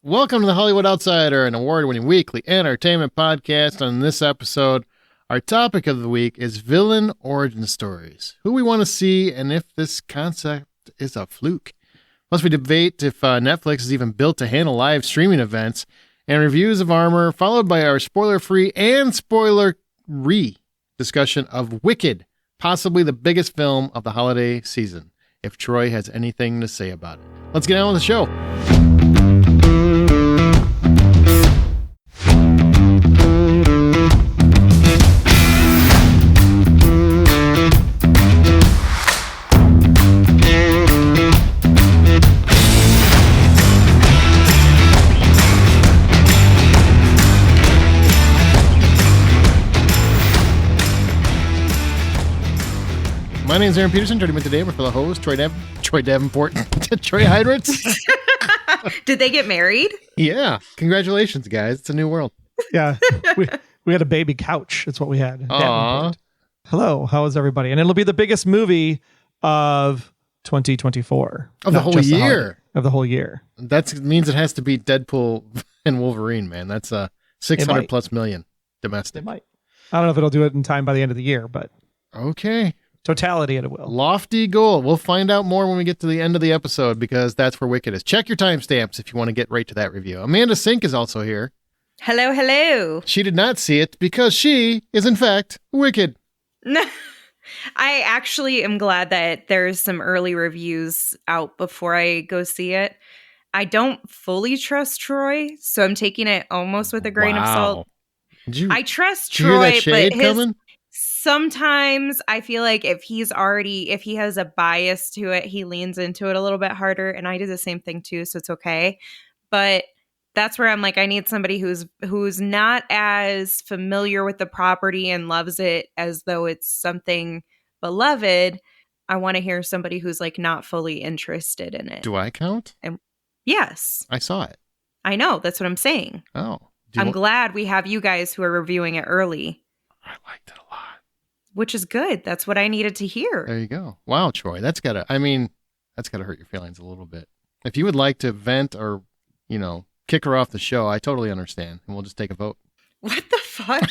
Welcome to the Hollywood Outsider, an award-winning weekly entertainment podcast. On this episode, our topic of the week is villain origin stories, who we want to see, and if this concept is a fluke. Plus, we debate if Netflix is even built to handle live streaming events, and reviews of Armor, followed by our spoiler-free and spoilery discussion of Wicked, possibly the biggest film of the holiday season, if Troy has anything to say about it. Let's get on with the show. My name is Aaron Peterson. Joining me today, my fellow host, Troy Davenport, Troy Hydritz. Did they get married? Yeah. Congratulations, guys. It's a new world. Yeah. We had a baby couch. That's what we had. Aww. Hello. How is everybody? And it'll be the biggest movie of 2024. Of the whole year. Of the whole year. That means it has to be Deadpool and Wolverine, man. That's 600 plus million domestic. It might. I don't know if it'll do it in time by the end of the year, but okay. Totality it will. Lofty goal. We'll find out more when we get to the end of the episode because that's where Wicked is. Check your timestamps if you want to get right to that review. Amanda Sink is also here. Hello, hello. She did not see it because she is, in fact, Wicked. I actually am glad that there's some early reviews out before I go see it. I don't fully trust Troy, so I'm taking it almost with a grain of salt. I trust Troy, but sometimes I feel like if he has a bias to it, he leans into it a little bit harder. And I do the same thing too, so it's okay. But that's where I'm like, I need somebody who's not as familiar with the property and loves it as though it's something beloved. I want to hear somebody who's like not fully interested in it. Do I count? And yes. I saw it. I know. That's what I'm saying. Oh. I'm glad we have you guys who are reviewing it early. I liked it a lot. Which is good. That's what I needed to hear. There you go. Wow, Troy. That's gotta hurt your feelings a little bit. If you would like to vent or, kick her off the show, I totally understand. And we'll just take a vote. What the fuck?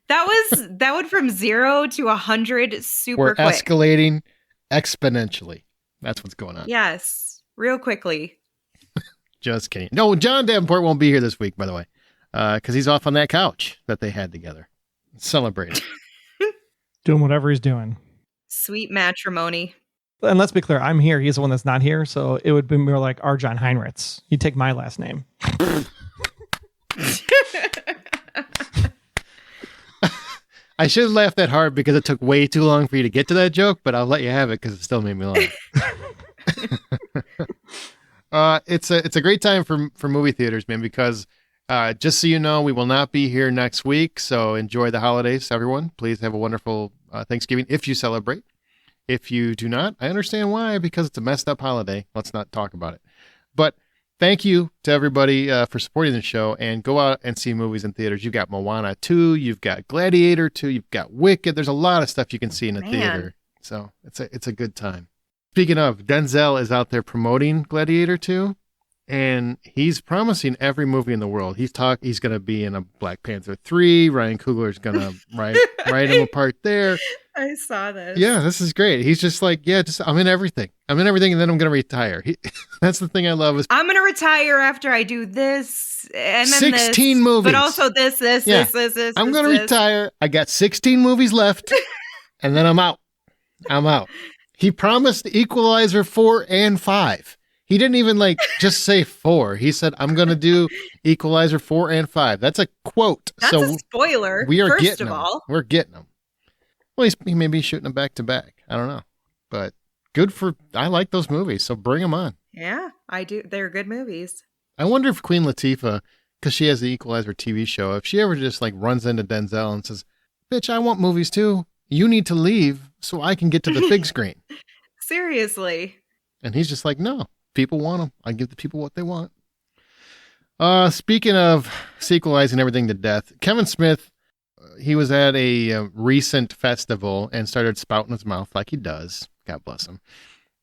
that went from 0 to 100 super quick. We're escalating exponentially. That's what's going on. Yes. Real quickly. Just kidding. No, Jon Davenport won't be here this week, by the way. Because he's off on that couch that they had together. Celebrating. Doing whatever he's doing. Sweet matrimony. And let's be clear, I'm here. He's the one that's not here. So it would be more like our Jon Heinritz. He'd take my last name. I should have laughed that hard because it took way too long for you to get to that joke, but I'll let you have it because it still made me laugh. It's a great time for movie theaters, man, because just so you know, we will not be here next week. So enjoy the holidays, everyone. Please have a wonderful Thanksgiving if you celebrate. If you do not, I understand why, because it's a messed up holiday. Let's not talk about it. But thank you to everybody for supporting the show, and go out and see movies in theaters. You've got Moana 2, you've got Gladiator 2, you've got Wicked. There's a lot of stuff you can see in a theater. So it's a good time. Speaking of, Denzel is out there promoting Gladiator 2, and he's promising every movie in the world. He's going to be in a Black Panther 3. Ryan Coogler's going to write him apart there. I saw this. Yeah, this is great. He's just like, I'm in everything. And then I'm going to retire. That's the thing I love. I'm going to retire after I do this and then 16 this, movies. But also this. I'm going to retire. I got 16 movies left, and then I'm out. He promised Equalizer 4 and 5. He didn't even just say 4. He said, I'm going to do Equalizer 4 and 5. That's a quote. That's a spoiler. We are first of all. We're getting them. Well, he may be shooting them back to back. I don't know. But I like those movies, so bring them on. Yeah, I do. They're good movies. I wonder if Queen Latifah, because she has the Equalizer TV show, if she ever just runs into Denzel and says, bitch, I want movies too. You need to leave so I can get to the big screen. Seriously. And he's just like, no. People want them. I give the people what they want. Speaking of sequelizing everything to death, Kevin Smith, he was at a recent festival and started spouting his mouth like he does. God bless him.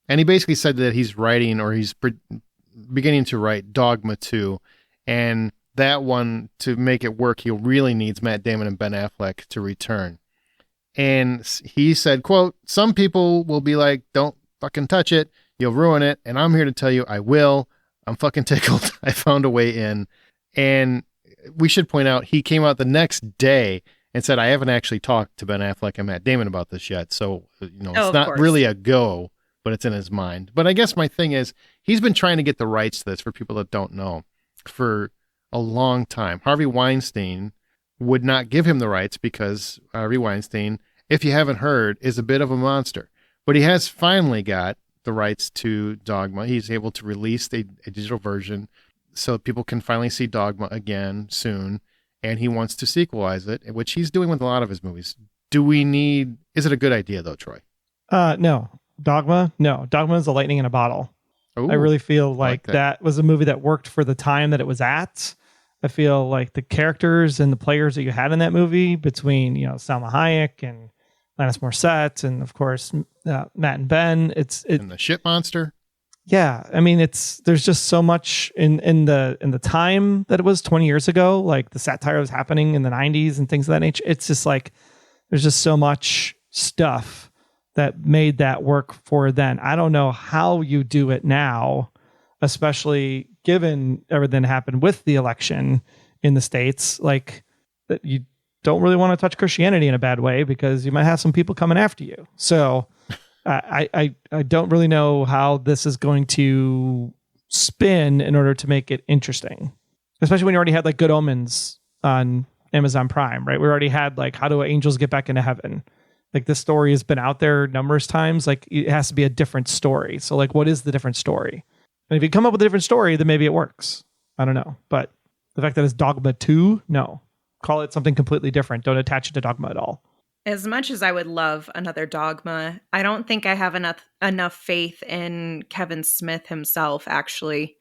And he basically said that he's writing or he's beginning to write Dogma 2, and that one, to make it work, he really needs Matt Damon and Ben Affleck to return. And he said, quote, "Some people will be like, don't fucking touch it. You'll ruin it. And I'm here to tell you I will. I'm fucking tickled. I found a way in." And we should point out, he came out the next day and said, "I haven't actually talked to Ben Affleck and Matt Damon about this yet. So, it's not really a go, but it's in his mind." But I guess my thing is, he's been trying to get the rights to this, for people that don't know, for a long time. Harvey Weinstein would not give him the rights because Harvey Weinstein, if you haven't heard, is a bit of a monster. But he has finally got the rights to Dogma. He's able to release a digital version so people can finally see Dogma again soon. And he wants to sequelize it, which he's doing with a lot of his movies. Is it a good idea though, Troy? No. Dogma? No. Dogma is a lightning in a bottle. Ooh, I really feel like that. that was a movie that worked for the time that it was at. I feel like the characters and the players that you had in that movie, between, Salma Hayek and Alanis Morissette, and of course, Matt and Ben, and the shit monster. Yeah. I mean, there's just so much in the time that it was 20 years ago, like the satire was happening in the 90s and things of that nature. It's just like, there's just so much stuff that made that work for then. I don't know how you do it now, especially given everything that happened with the election in the States, like that you don't really want to touch Christianity in a bad way because you might have some people coming after you. So I don't really know how this is going to spin in order to make it interesting, especially when you already had like Good Omens on Amazon Prime, right? We already had like How Do Angels Get Back into Heaven? Like this story has been out there numerous times. Like it has to be a different story. So like, what is the different story? And if you come up with a different story, then maybe it works. I don't know. But the fact that it's Dogma 2, no. Call it something completely different. Don't attach it to Dogma at all. As much as I would love another Dogma, I don't think I have enough faith in Kevin Smith himself, actually,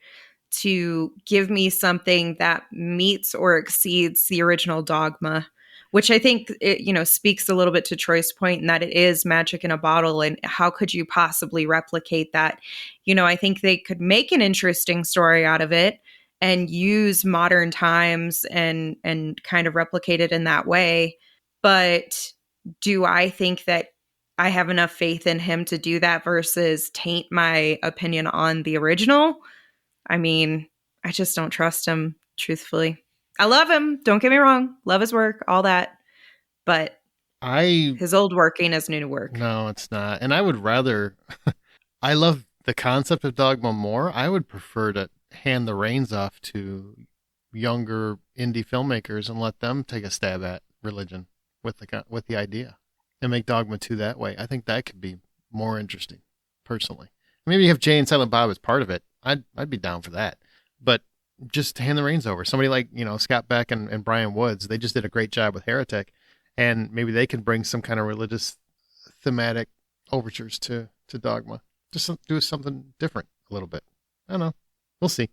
to give me something that meets or exceeds the original Dogma, which I think it, speaks a little bit to Troy's point in that it is magic in a bottle. And how could you possibly replicate that? I think they could make an interesting story out of it and use modern times and kind of replicate it in that way. But do I think that I have enough faith in him to do that versus taint my opinion on the original? I mean, I just don't trust him, truthfully. I love him. Don't get me wrong. Love his work, all that. But his old work ain't his new work. No, it's not. And I would rather, I love the concept of Dogma more. I would prefer to hand the reins off to younger indie filmmakers and let them take a stab at religion with the idea and make Dogma 2 that way. I think that could be more interesting, personally. Maybe you have Jay and Silent Bob as part of it. I'd be down for that. But just hand the reins over. Somebody like, Scott Beck and Brian Woods, they just did a great job with Heretic, and maybe they can bring some kind of religious thematic overtures to Dogma. Just do something different a little bit. I don't know. We'll see.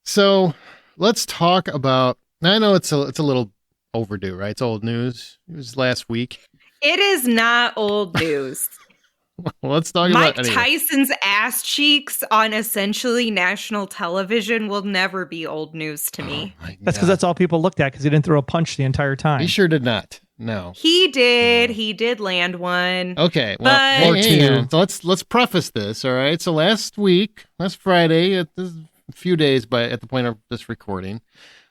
So let's talk about, I know it's a little overdue, right? It's old news. It was last week. It is not old news. Well, let's talk Mike about Tyson's ass cheeks on essentially national television will never be old news to me. That's because that's all people looked at, because he didn't throw a punch the entire time. He sure did not. No. He did. He did land one. Okay. Well, hang on. So let's preface this. All right. So last Friday, a few days at the point of this recording,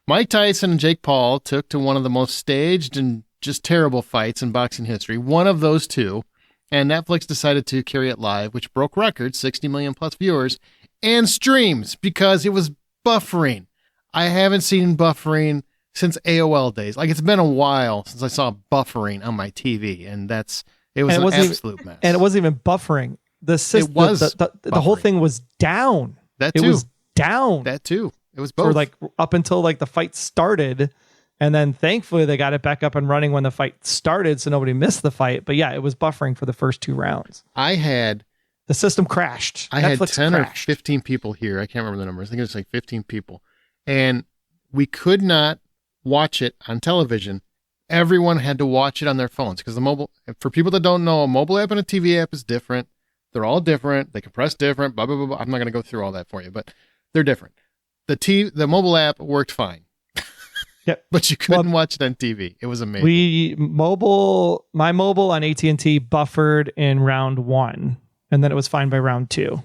Mike Tyson and Jake Paul took to one of the most staged and just terrible fights in boxing history. One of those two. And Netflix decided to carry it live, which broke records, 60 million plus viewers, and streams because it was buffering. I haven't seen buffering since AOL days. Like, it's been a while since I saw buffering on my TV, and it was an absolute mess. And it wasn't even buffering. The whole thing was down. That too. It was down. That too. It was both. For like up until like the fight started. And then thankfully they got it back up and running when the fight started, so nobody missed the fight. But yeah, it was buffering for the first 2 rounds. The system crashed. I had 10 or 15 people here. I can't remember the numbers. I think it was like 15 people. And we could not watch it on television. Everyone had to watch it on their phones because for people that don't know, a mobile app and a TV app is different. They're all different. They compress different. Blah blah blah, blah. I'm not going to go through all that for you, but they're different. The mobile app worked fine. Yep. But you couldn't watch it on TV. It was amazing. My mobile on AT&T buffered in round 1, and then it was fine by round 2.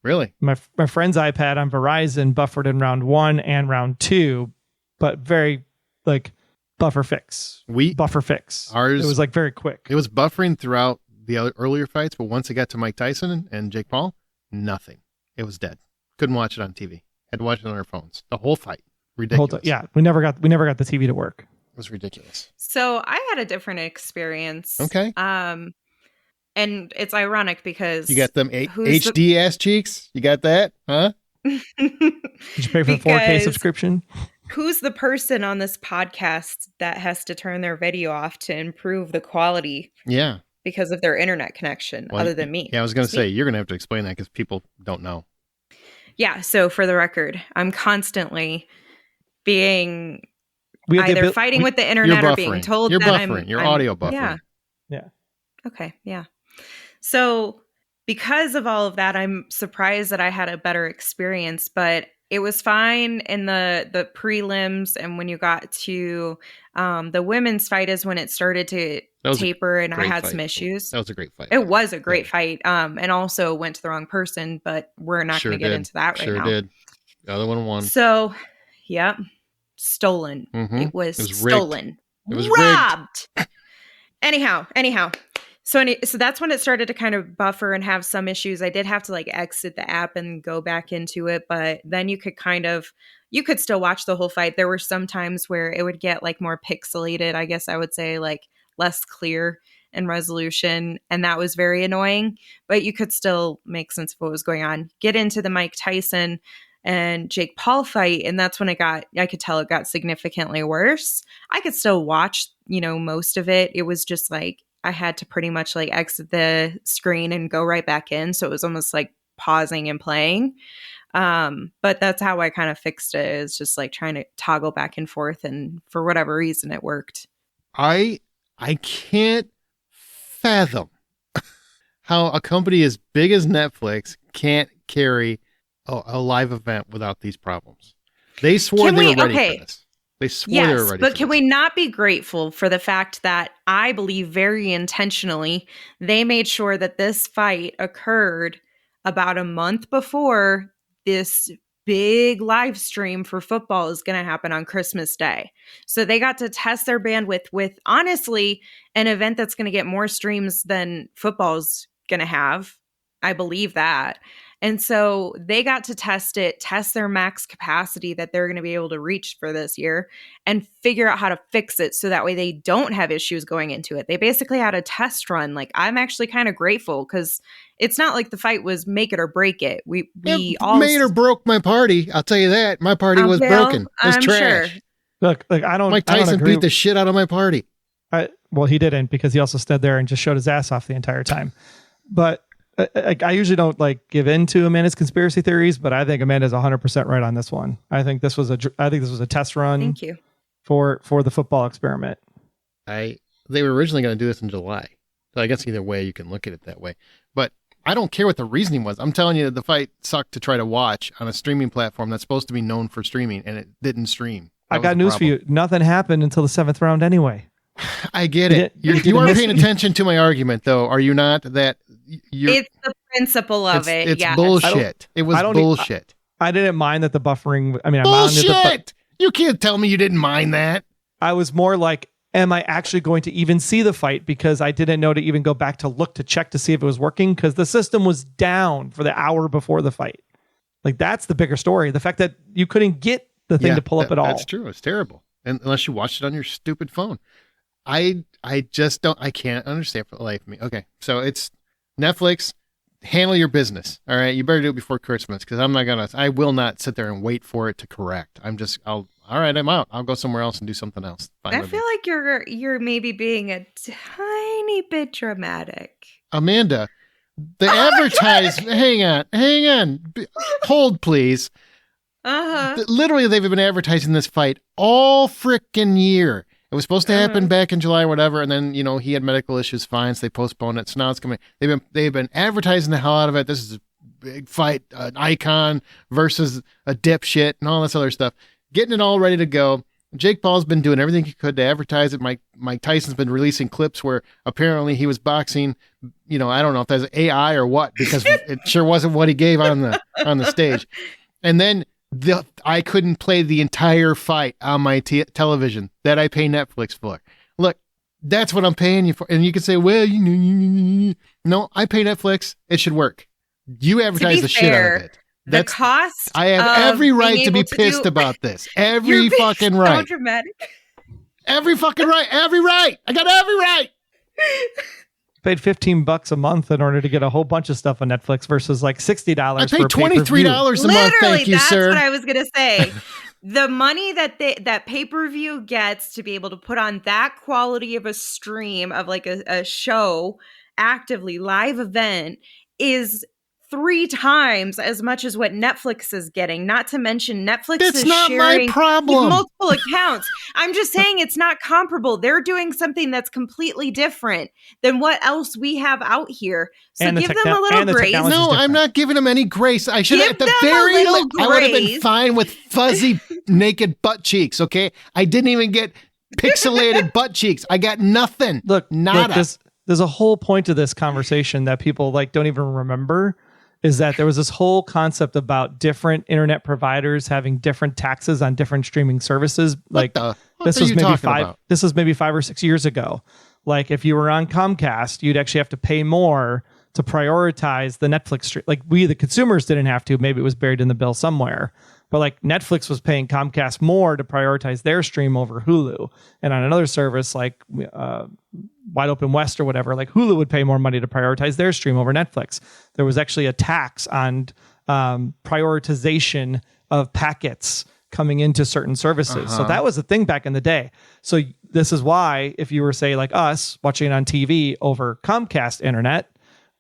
Really? My friend's iPad on Verizon buffered in round 1 and round 2, but very like buffer fix. Ours, it was like very quick. It was buffering throughout the earlier fights, but once it got to Mike Tyson and Jake Paul, nothing. It was dead. Couldn't watch it on TV. Had to watch it on our phones. The whole fight. Ridiculous. Yeah, we never got the TV to work. It was ridiculous. So I had a different experience. Okay. And it's ironic because you got them HD ass cheeks. You got that, huh? Did you pay for the 4K subscription? Who's the person on this podcast that has to turn their video off to improve the quality? Yeah. Because of their internet connection, other than me. Yeah, I was going to say, you're going to have to explain that because people don't know. Yeah. So for the record, I'm constantly being either fighting with the internet or being told that I'm audio buffering. Yeah. Okay. Yeah. So because of all of that, I'm surprised that I had a better experience, but it was fine in the prelims. And when you got to the women's fight is when it started to taper and I had some issues. That was a great fight. It was a great fight. And also went to the wrong person, but we're not going to get into that right now. Sure did. The other one won. So, yeah. Stolen. Mm-hmm. It was Rigged. stolen. It was robbed. Anyhow. So that's when it started to kind of buffer and have some issues. I did have to like exit the app and go back into it, but then you could still watch the whole fight. There were some times where it would get like more pixelated, I guess I would say, like less clear in resolution. And that was very annoying, but you could still make sense of what was going on. Get into the Mike Tyson and Jake Paul fight. And that's when I could tell it got significantly worse. I could still watch, most of it. It was just like, I had to pretty much like exit the screen and go right back in. So it was almost like pausing and playing. But that's how I kind of fixed it. Is just like trying to toggle back and forth. And for whatever reason, it worked. I can't fathom how a company as big as Netflix can't carry a live event without these problems. They swore they were ready for this. They swore they were ready. But can we not be grateful for the fact that I believe very intentionally they made sure that this fight occurred about a month before this big live stream for football is going to happen on Christmas Day. So they got to test their bandwidth with honestly an event that's going to get more streams than football's going to have. I believe that. And so they got to test their max capacity that they're going to be able to reach for this year and figure out how to fix it so that way they don't have issues going into it. They basically had a test run. Like, I'm actually kind of grateful because it's not like the fight was make it or break it. We all made or broke my party. I'll tell you that. My party was broken. It was trash. Sure. Look, Mike Tyson beat the shit out of my party. Well, he didn't because he also stood there and just showed his ass off the entire time. But I usually don't like give in to Amanda's conspiracy theories, but I think Amanda's 100% right on this one. I think this was a test run. Thank you. For the football experiment. They were originally going to do this in July. So I guess either way you can look at it that way. But I don't care what the reasoning was. I'm telling you that the fight sucked to try to watch on a streaming platform that's supposed to be known for streaming, and it didn't stream. I got news for you. Nothing happened until the 7th round anyway. I get it. You are paying attention to my argument, though, are you not? It's the principle of it. It's bullshit. It was bullshit. I didn't mind that the buffering. Bullshit! You can't tell me you didn't mind that. I was more like, am I actually going to even see the fight? Because I didn't know to even go back to look to check to see if it was working because the system was down for the hour before the fight. Like, that's the bigger story. The fact that you couldn't get the thing to pull up at all. That's true. It's terrible. And unless you watched it on your stupid phone. I just don't, I can't understand for the life of me. Okay. So it's Netflix, handle your business. All right. You better do it before Christmas because I will not sit there and wait for it to correct. All right, I'm out. I'll go somewhere else and do something else. Fine, I feel like you're maybe being a tiny bit dramatic. Amanda, the hang on. Hold, please. Uh-huh. Literally, they've been advertising this fight all frickin' year. It was supposed to happen back in July or whatever, and then he had medical issues. Fine, so they postponed it. So now it's coming. They've been advertising the hell out of it. This is a big fight, an icon versus a dipshit, and all this other stuff. Getting it all ready to go. Jake Paul's been doing everything he could to advertise it. Mike Tyson's been releasing clips where apparently he was boxing. I don't know if that's AI or what, because it sure wasn't what he gave on the stage. And then I couldn't play the entire fight on my television that I pay Netflix for. Look, that's what I'm paying you for. And you can say, well, no, I pay Netflix. It should work. You advertise the shit out of it. The cost. I have every right to be pissed about this. Every fucking right. So dramatic. Every fucking right. Every right. I got every right. Paid $15 a month in order to get a whole bunch of stuff on Netflix versus like $60. I paid $23 a month. Thank you, that's sir. That's what I was gonna say. The money that pay-per-view gets to be able to put on that quality of a stream of like a show, actively live event, is 3 times as much as what Netflix is getting. Not to mention Netflix is sharing my problem. Multiple accounts. I'm just saying it's not comparable. They're doing something that's completely different than what else we have out here. So give them a little grace. No, I'm not giving them any grace. I should have, at the very least, I would have been fine with fuzzy naked butt cheeks. Okay, I didn't even get pixelated butt cheeks. I got nothing. Look, nada. There's a whole point to this conversation that people don't even remember. Is that there was this whole concept about different internet providers having different taxes on different streaming services. This was maybe 5 or 6 years ago. Like if you were on Comcast, you'd actually have to pay more to prioritize the Netflix stream. Like we, the consumers, didn't have to. Maybe it was buried in the bill somewhere. But like Netflix was paying Comcast more to prioritize their stream over Hulu. And on another service like Wide Open West or whatever, like Hulu would pay more money to prioritize their stream over Netflix. There was actually a tax on prioritization of packets coming into certain services. So that was a thing back in the day. So this is why if you were, say, like us, watching it on TV over Comcast internet,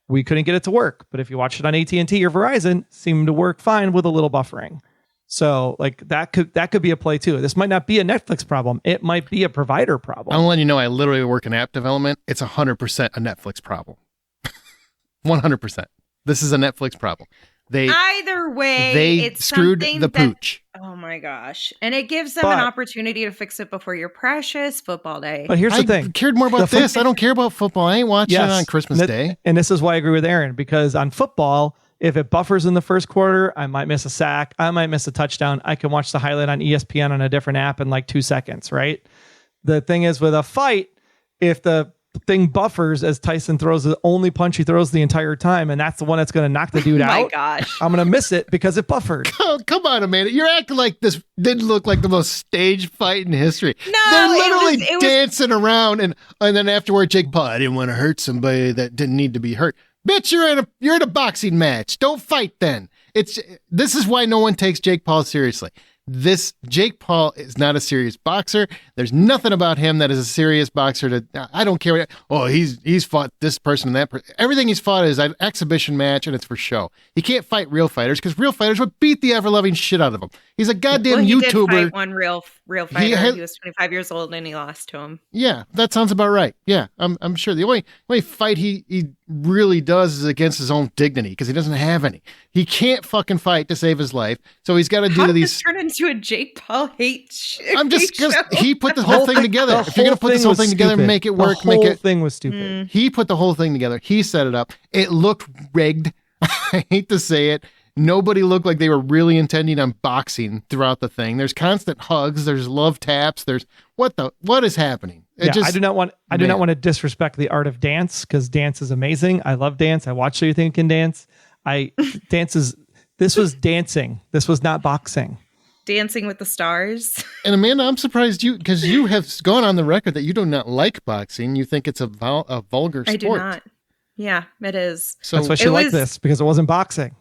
we couldn't get it to work. But if you watch it on AT&T or Verizon, it seemed to work fine with a little buffering. So like that could be a play too. This might not be a Netflix problem. It might be a provider problem. I'm letting you know I literally work in app development. It's 100% a Netflix problem. 100%. This is a Netflix problem. Either way, they screwed the pooch. Oh my gosh. And it gives them an opportunity to fix it before your precious football day. But here's the thing. I cared more about this. I don't care about football. I ain't watching it on Christmas Day. And this is why I agree with Aaron, because on football, if it buffers in the first quarter, I might miss a sack. I might miss a touchdown. I can watch the highlight on ESPN on a different app in like 2 seconds, right? The thing is with a fight, if the thing buffers as Tyson throws the only punch he throws the entire time, and that's the one that's going to knock the dude out. Oh my gosh. I'm going to miss it because it buffered. Oh, come on, Amanda. You're acting like this didn't look like the most staged fight in history. No, they're literally dancing around, and then afterward, Jake Paul, I didn't want to hurt somebody that didn't need to be hurt. Bitch, you're in a boxing match. Don't fight then. This is why no one takes Jake Paul seriously. Jake Paul is not a serious boxer. There's nothing about him that is a serious boxer. I don't care. He's fought this person and that person. Everything he's fought is an exhibition match, and it's for show. He can't fight real fighters because real fighters would beat the ever-loving shit out of him. He's a goddamn YouTuber. Did fight one real fighter. He was 25 years old and he lost to him. Yeah, that sounds about right. Yeah, I'm sure. The only fight he really does is against his own dignity because he doesn't have any. He can't fucking fight to save his life, so he's got to do these. Turn into a Jake Paul hate shit. I'm just because he put the whole thing together. If you're gonna put this whole thing together and make it work, the whole thing was stupid. He put the whole thing together. He set it up. It looked rigged. I hate to say it. Nobody looked like they were really intending on boxing throughout the thing. There's constant hugs. There's love taps. There's what is happening? I do not want to disrespect the art of dance because dance is amazing. I love dance. I watch So You Think You Can Dance. This was dancing. This was not boxing. Dancing with the Stars. And Amanda, I'm surprised because you have gone on the record that you do not like boxing. You think it's a vulgar sport. I do not. Yeah, it is. So that's why she liked this, because it wasn't boxing.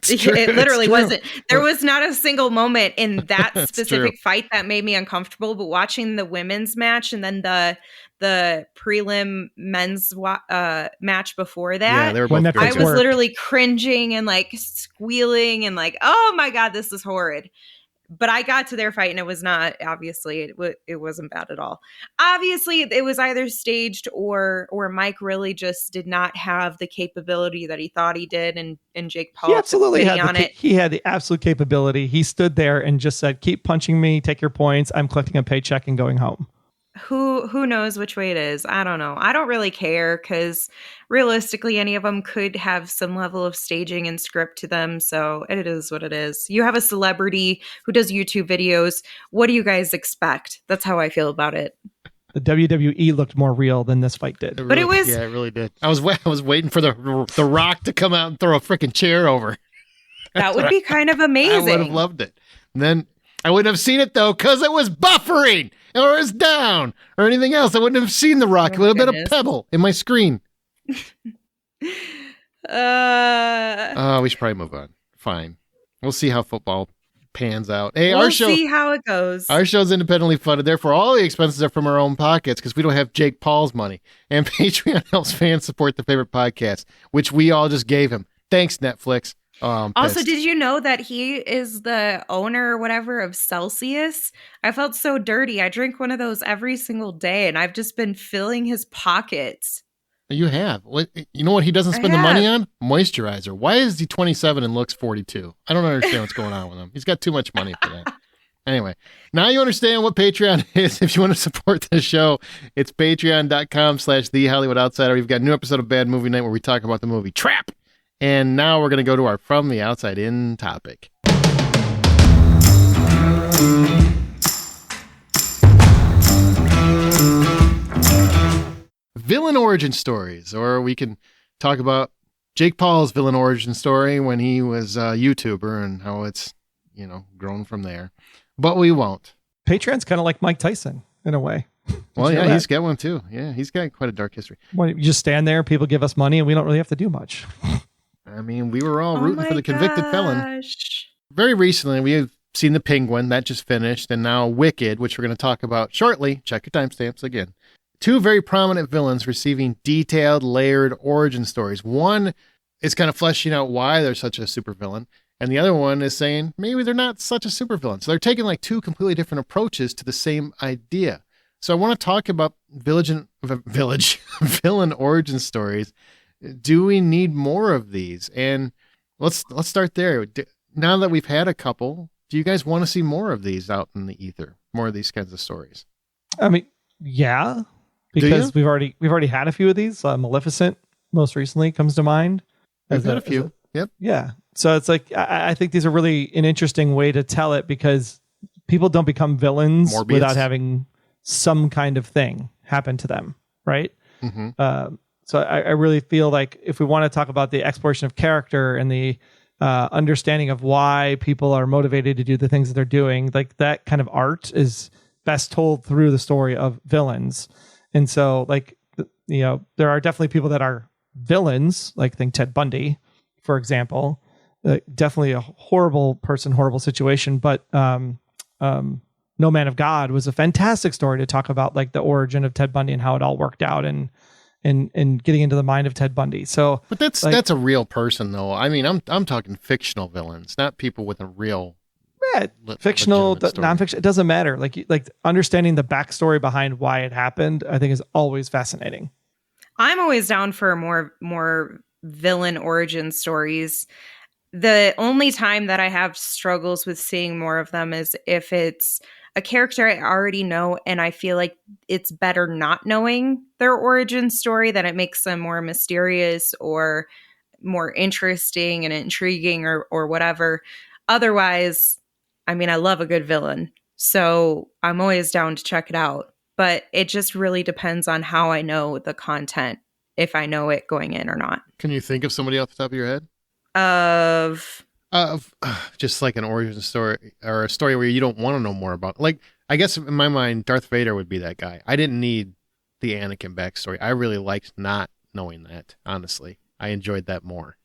It literally wasn't. There was not a single moment in that specific fight that made me uncomfortable, but watching the women's match and then the prelim men's match before that, they were both I was literally cringing and like squealing and like, oh my God, this is horrid. But I got to their fight and it was not, obviously, it wasn't bad at all. Obviously, it was either staged or Mike really just did not have the capability that he thought he did, and Jake Paul He absolutely had on it. He had the absolute capability. He stood there and just said, keep punching me, take your points. I'm collecting a paycheck and going home. Who knows which way it is? I don't know. I don't really care because realistically, any of them could have some level of staging and script to them. So it is what it is. You have a celebrity who does YouTube videos. What do you guys expect? That's how I feel about it. The WWE looked more real than this fight did. But it was... Yeah, it really did. I was waiting for the Rock to come out and throw a freaking chair over. That would be kind of amazing. I would have loved it. And then I wouldn't have seen it, though, because it was buffering or it's down or anything else. I wouldn't have seen the Rock. It would have been a pebble in my screen. We should probably move on. Fine. We'll see how football pans out. Hey, we'll see how it goes. Our show's independently funded. Therefore, all the expenses are from our own pockets because we don't have Jake Paul's money. And Patreon helps fans support the favorite podcast, which we all just gave him. Thanks, Netflix. Also, did you know that he is the owner or whatever of Celsius? I felt so dirty. I drink one of those every single day, and I've just been filling his pockets. You have. You know what he doesn't spend the money on? Moisturizer. Why is he 27 and looks 42? I don't understand what's going on with him. He's got too much money for that. Anyway, now you understand what Patreon is. If you want to support the show, it's patreon.com/thehollywoodoutsider. We've got a new episode of Bad Movie Night where we talk about the movie Trap. And now we're going to go to our From the Outside In topic. Villain origin stories, or we can talk about Jake Paul's villain origin story when he was a YouTuber and how it's, grown from there. But we won't. Patreon's kind of like Mike Tyson in a way. Well, yeah, he's got one too. Yeah, he's got quite a dark history. Well, you just stand there, people give us money, and we don't really have to do much. I mean, we were all rooting for the convicted felon. Very recently, we have seen The Penguin. That just finished. And now Wicked, which we're going to talk about shortly. Check your timestamps again. Two very prominent villains receiving detailed, layered origin stories. One is kind of fleshing out why they're such a supervillain. And the other one is saying maybe they're not such a supervillain. So they're taking like two completely different approaches to the same idea. So I want to talk about villain origin stories. Do we need more of these? And let's start there. Now that we've had a couple, do you guys want to see more of these out in the ether? More of these kinds of stories? I mean, yeah, because we've already had a few of these. Maleficent, most recently, comes to mind. We've had a few. Yep. Yeah. So it's like I think these are really an interesting way to tell it because people don't become villains without having some kind of thing happen to them, right? Mm-hmm. So I really feel like if we want to talk about the exploration of character and the understanding of why people are motivated to do the things that they're doing, like that kind of art is best told through the story of villains. And so there are definitely people that are villains, like think Ted Bundy, for example, definitely a horrible person, horrible situation. But No Man of God was a fantastic story to talk about like the origin of Ted Bundy and how it all worked out and getting into the mind of Ted Bundy. So, but that's a real person, though. I mean, I'm talking fictional villains, not people with a real fictional, nonfiction. It doesn't matter. Like understanding the backstory behind why it happened, I think is always fascinating. I'm always down for more villain origin stories. The only time that I have struggles with seeing more of them is if it's a character I already know and I feel like it's better not knowing their origin story, that it makes them more mysterious or more interesting and intriguing or whatever. Otherwise, I mean, I love a good villain, so I'm always down to check it out. But it just really depends on how I know the content, if I know it going in or not. Can you think of somebody off the top of your head? Of just like an origin story or a story where you don't want to know more about. Like, I guess in my mind, Darth Vader would be that guy. I didn't need the Anakin backstory. I really liked not knowing that, honestly. I enjoyed that more.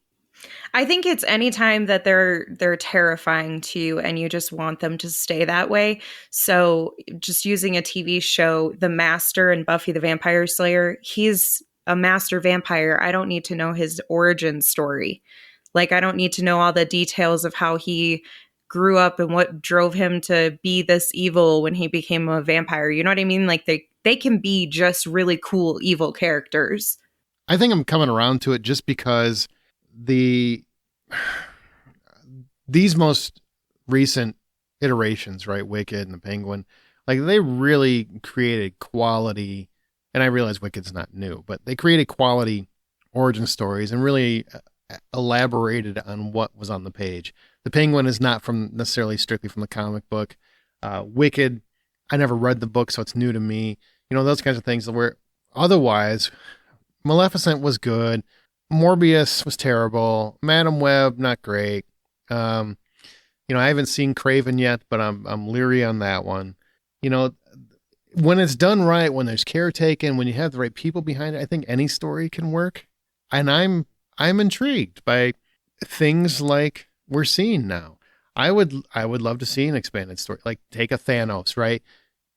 I think it's any time that they're terrifying to you and you just want them to stay that way. So just using a TV show, The Master and Buffy the Vampire Slayer, he's a master vampire. I don't need to know his origin story. Like, I don't need to know all the details of how he grew up and what drove him to be this evil when he became a vampire. You know what I mean? Like they can be just really cool evil characters. I think I'm coming around to it just because these most recent iterations, right? Wicked and the Penguin, like they really created quality, and I realize Wicked's not new, but they created quality origin stories and really elaborated on what was on the page. The Penguin is not from necessarily strictly from the comic book. Wicked, I never read the book, so it's new to me. You know, those kinds of things where otherwise Maleficent was good. Morbius was terrible. Madam Web, not great. You know, I haven't seen Craven yet, but I'm leery on that one. You know, when it's done right, when there's care taken, when you have the right people behind it, I think any story can work. And I'm intrigued by things like we're seeing now. I would love to see an expanded story, like take a Thanos, right?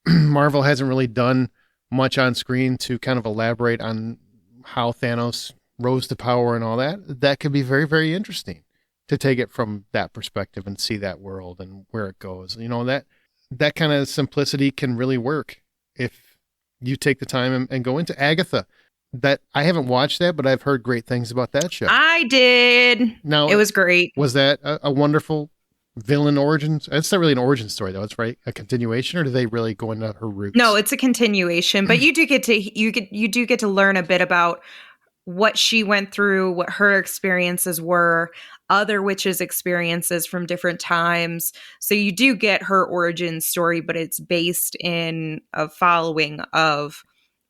Marvel hasn't really done much on screen to kind of elaborate on how Thanos rose to power and all that. That could be very, very interesting to take it from that perspective and see that world and where it goes. You know, that kind of simplicity can really work if you take the time and go into Agatha. That I haven't watched that, but I've heard great things about that show. I did. Now, it was great. Was that a wonderful villain origin? It's not really an origin story though. It's right a continuation, or do they really go into her roots? No, it's a continuation, but you do get to learn a bit about what she went through, what her experiences were, other witches' experiences from different times. So you do get her origin story, but it's based in a following of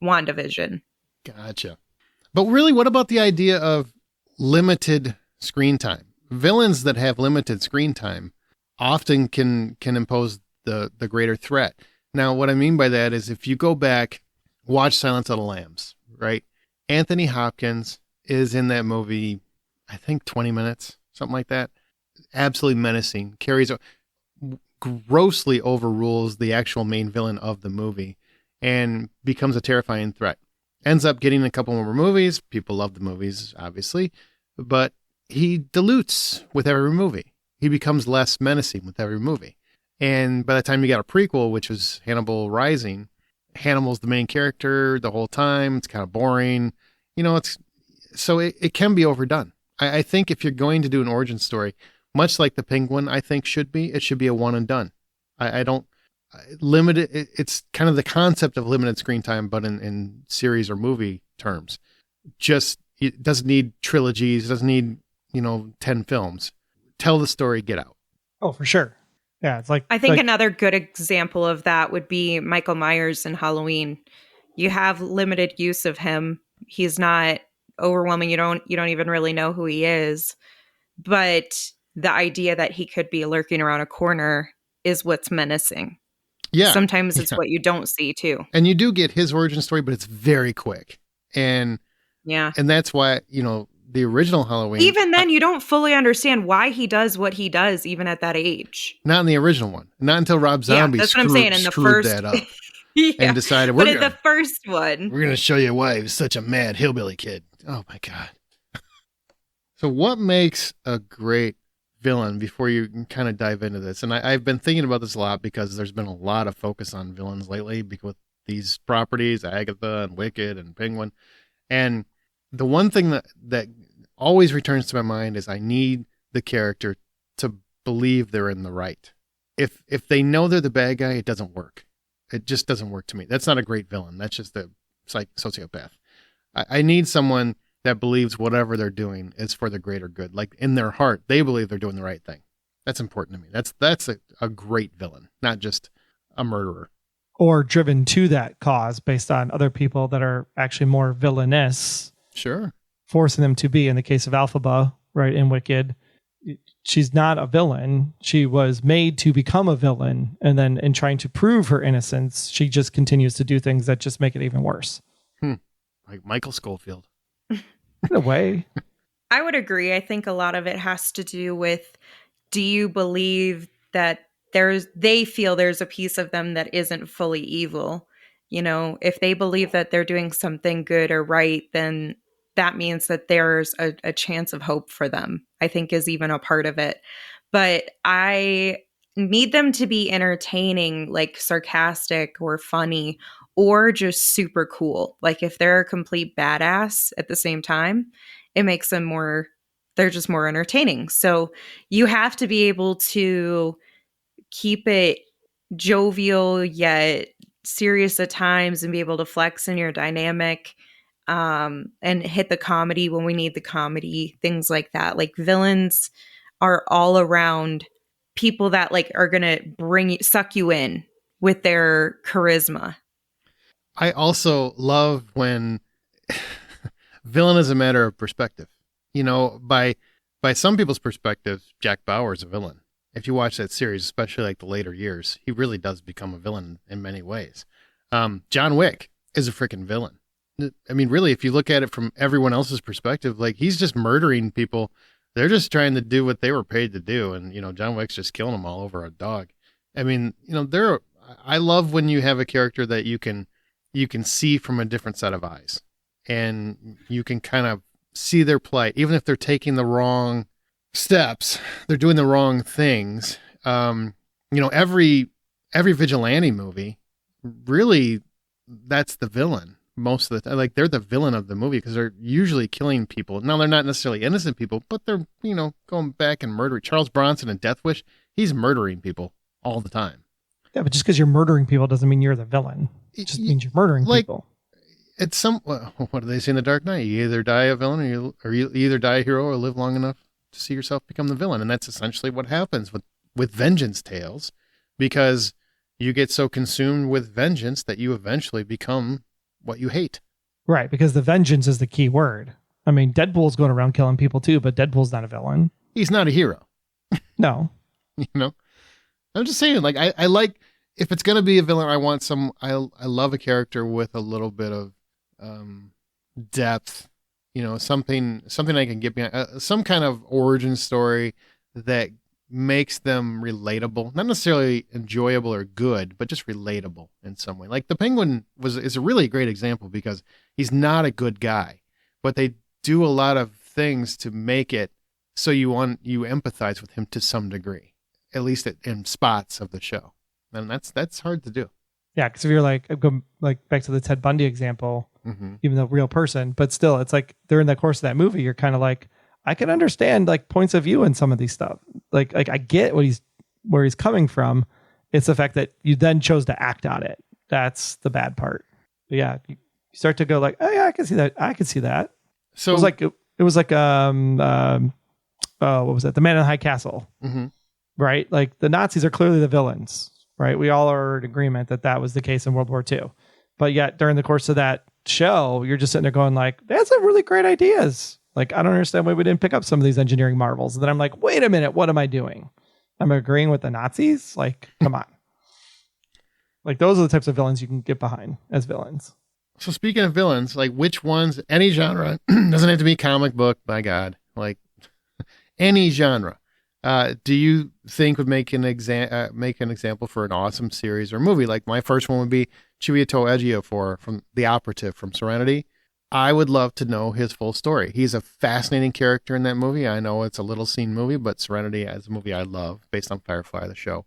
WandaVision. Gotcha. But really, what about the idea of limited screen time? Villains that have limited screen time often can impose the greater threat. Now, what I mean by that is if you go back, watch Silence of the Lambs, right? Anthony Hopkins is in that movie, I think 20 minutes, something like that. Absolutely menacing. Grossly overrules the actual main villain of the movie and becomes a terrifying threat. Ends up getting a couple more movies. People love the movies, obviously, but he dilutes with every movie. He becomes less menacing with every movie. And by the time you got a prequel, which was Hannibal Rising, Hannibal's the main character the whole time. It's kind of boring. You know, it can be overdone. I think if you're going to do an origin story, much like the Penguin, I think it should be a one and done. I don't limit it. It's kind of the concept of limited screen time, but in series or movie terms. Just, it doesn't need trilogies. It doesn't need, 10 films. Tell the story, get out. Oh, for sure. Yeah, it's like I think another good example of that would be Michael Myers in Halloween. You have limited use of him. He's not overwhelming. You don't even really know who he is. But the idea that he could be lurking around a corner is what's menacing. Yeah. Sometimes it's what you don't see too. And you do get his origin story, but it's very quick. And that's why, the original Halloween. Even then, you don't fully understand why he does what he does, even at that age. Not in the original one. Not until Rob Zombie that's what I'm saying. In the first, that up and decided but in the first one, we're going to show you why he was such a mad hillbilly kid. Oh my God. So what makes a great villain before you can kind of dive into this? And I've been thinking about this a lot because there's been a lot of focus on villains lately with these properties, Agatha and Wicked and Penguin. And the one thing that always returns to my mind is I need the character to believe they're in the right. If they know they're the bad guy, it doesn't work. It just doesn't work to me. That's not a great villain. That's just a sociopath. I need someone that believes whatever they're doing is for the greater good. Like in their heart, they believe they're doing the right thing. That's important to me. That's a great villain, not just a murderer. Or driven to that cause based on other people that are actually more villainous. Sure. Forcing them to be. In the case of Elphaba, right, in Wicked, she's not a villain. She was made to become a villain. And then in trying to prove her innocence, she just continues to do things that just make it even worse. Like Michael Scofield. In a way. I would agree. I think a lot of it has to do with, do you believe that they feel there's a piece of them that isn't fully evil? If they believe that they're doing something good or right, then that means that there's a chance of hope for them, I think is even a part of it. but I need them to be entertaining, like sarcastic or funny, or just super cool. Like if they're a complete badass at the same time, it makes them more, they're just more entertaining. So you have to be able to keep it jovial yet serious at times and be able to flex in your dynamic, and hit the comedy when we need the comedy, things like that. Like villains are all around people that like are gonna suck you in with their charisma. I also love when villain is a matter of perspective. You know, by some people's perspective, Jack Bauer is a villain. If you watch that series, especially like the later years, he really does become a villain in many ways. John Wick is a freaking villain. I mean, really, if you look at it from everyone else's perspective, like he's just murdering people. They're just trying to do what they were paid to do. And, you know, John Wick's just killing them all over a dog. I mean, you know, I love when you have a character that you can see from a different set of eyes, and you can kind of see their plight, even if they're taking the wrong steps, they're doing the wrong things. You know, every vigilante movie, really, that's the villain most of the time. Like they're the villain of the movie because they're usually killing people. Now they're not necessarily innocent people, but they're, you know, going back and murdering. Charles Bronson in Death Wish, he's murdering people all the time. Yeah, but just because you're murdering people doesn't mean you're the villain. It just means you're murdering people. It's what do they say in The Dark Knight? You either die a villain or you either die a hero or live long enough to see yourself become the villain. And that's essentially what happens with vengeance tales, because you get so consumed with vengeance that you eventually become what you hate. Right, because the vengeance is the key word. I mean, Deadpool's going around killing people too, but Deadpool's not a villain. He's not a hero. No. You know? I'm just saying, like, I like, if it's going to be a villain, I want I love a character with a little bit of depth, you know, something I can get behind, some kind of origin story that makes them relatable, not necessarily enjoyable or good, but just relatable in some way. Like the Penguin is a really great example because he's not a good guy, but they do a lot of things to make it so you empathize with him to some degree, at least in spots of the show. And that's hard to do. Yeah, because if you're like, go like back to the Ted Bundy example, even though real person, but still, it's like during the course of that movie, you're kind of like, I can understand like points of view in some of these stuff. Like I get where he's coming from. It's the fact that you then chose to act on it. That's the bad part. But yeah, you start to go like, oh yeah, I can see that. I can see that. So it was like what was that? The Man in the High Castle, right? Like the Nazis are clearly the villains, right? We all are in agreement that was the case in World War II. But yet during the course of that show, you're just sitting there going like, that's some really great ideas. Like, I don't understand why we didn't pick up some of these engineering marvels. And then I'm like, wait a minute, what am I doing? I'm agreeing with the Nazis? Like, come on. Like, those are the types of villains you can get behind as villains. So speaking of villains, like which ones, any genre, doesn't have to be comic book, by God, like any genre, do you think would make an example for an awesome series or movie? Like my first one would be Chiwetel Ejiofor from The Operative from Serenity. I would love to know his full story. He's a fascinating character in that movie. I know it's a little seen movie, but Serenity is a movie I love based on Firefly, the show.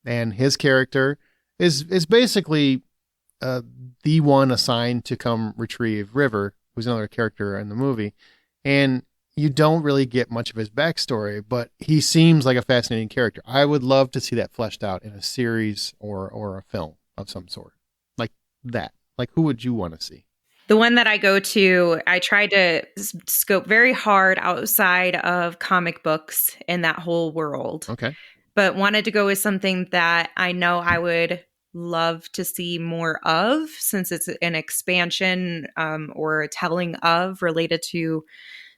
And his character is basically the one assigned to come retrieve River, who's another character in the movie. And you don't really get much of his backstory, but he seems like a fascinating character. I would love to see that fleshed out in a series or a film of some sort. Like that. Like who would you want to see? The one that I go to, I try to scope very hard outside of comic books in that whole world. Okay. But wanted to go with something that I know I would love to see more of, since it's an expansion or a telling of related to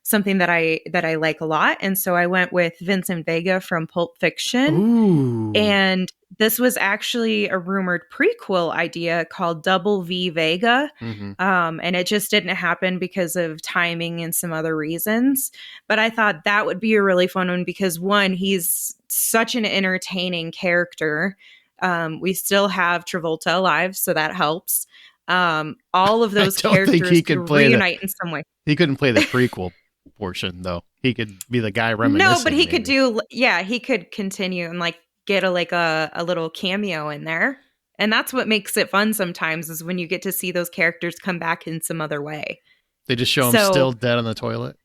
something that I like a lot. And so I went with Vincent Vega from Pulp Fiction. Ooh. And this was actually a rumored prequel idea called Double V Vega. And it just didn't happen because of timing and some other reasons. But I thought that would be a really fun one because, one, he's such an entertaining character. We still have Travolta alive, so that helps. All of those characters could reunite in some way. He couldn't play the prequel portion, though. he could be the guy reminiscing. No, but he could maybe. he could continue and like get a little cameo in there. And that's what makes it fun sometimes is when you get to see those characters come back in some other way. They just show him still dead on the toilet.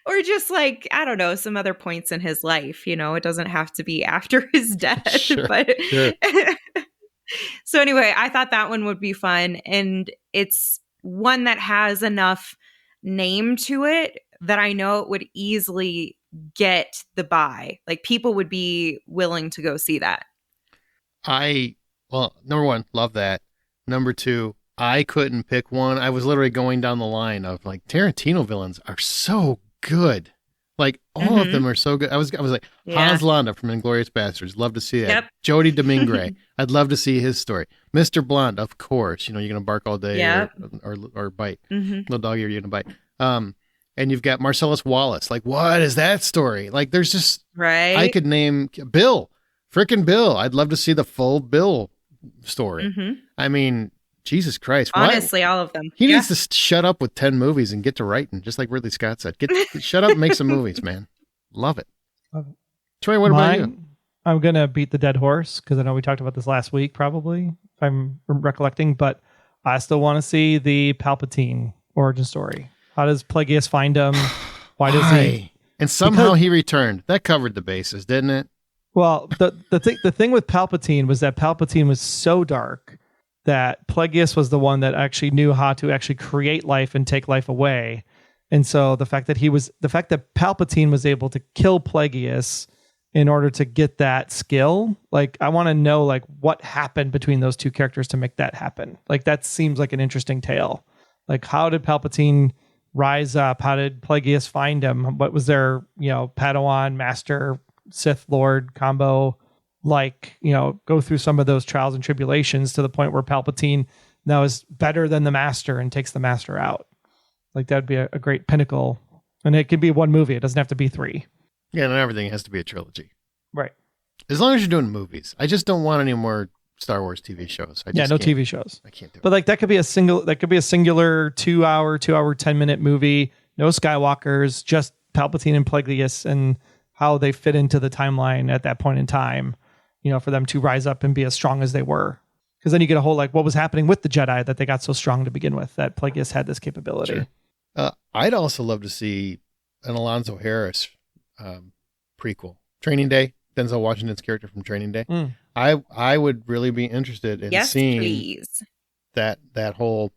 Or just like, I don't know, some other points in his life, you know, it doesn't have to be after his death. Sure, but sure. So anyway, I thought that one would be fun. And it's one that has enough name to it that I know it would easily get the buy. Like people would be willing to go see that. Well, number one, love that. Number two, I couldn't pick one. I was literally going down the line of like Tarantino villains are so good. Like all of them are so good. I was like Hans Landa from Inglourious Basterds. Love to see that. Yep. Jody Domingue. I'd love to see his story. Mr. Blonde, of course. You know, you're gonna bark all day or bite. Little doggy, you're gonna bite. And you've got Marcellus Wallace. Like, what is that story? Like, there's just I could name Bill, frickin' Bill. I'd love to see the full Bill story. I mean, Jesus Christ. Honestly, all of them. He needs to shut up with 10 movies and get to writing, just like Ridley Scott said. Shut up and make some movies, man. Love it. Troy, what about you? I'm going to beat the dead horse because I know we talked about this last week, probably, if I'm recollecting, but I still want to see the Palpatine origin story. How does Plagueis find him? Why does he? And somehow he returned. That covered the bases, didn't it? Well, the thing with Palpatine was that Palpatine was so dark that Plagueis was the one that actually knew how to actually create life and take life away. And so the fact that Palpatine was able to kill Plagueis in order to get that skill, like I want to know like what happened between those two characters to make that happen. Like that seems like an interesting tale. Like how did Palpatine rise up? How did Plagueis find him? What was their, Padawan, Master, Sith Lord combo? Like, go through some of those trials and tribulations to the point where Palpatine now is better than the Master and takes the Master out. Like that'd be a great pinnacle. And it can be one movie. It doesn't have to be 3. Yeah, and everything has to be a trilogy. Right. As long as you're doing movies. I just don't want any more Star Wars TV shows. No TV shows. I can't do it. But like that could be a singular 2-hour, 10-minute movie. No Skywalkers, just Palpatine and Plagueis and how they fit into the timeline at that point in time. For them to rise up and be as strong as they were. Because then you get a whole, like, what was happening with the Jedi that they got so strong to begin with, that Plagueis had this capability. Sure. I'd also love to see an Alonzo Harris prequel. Training Day, Denzel Washington's character from Training Day. I would really be interested in seeing that whole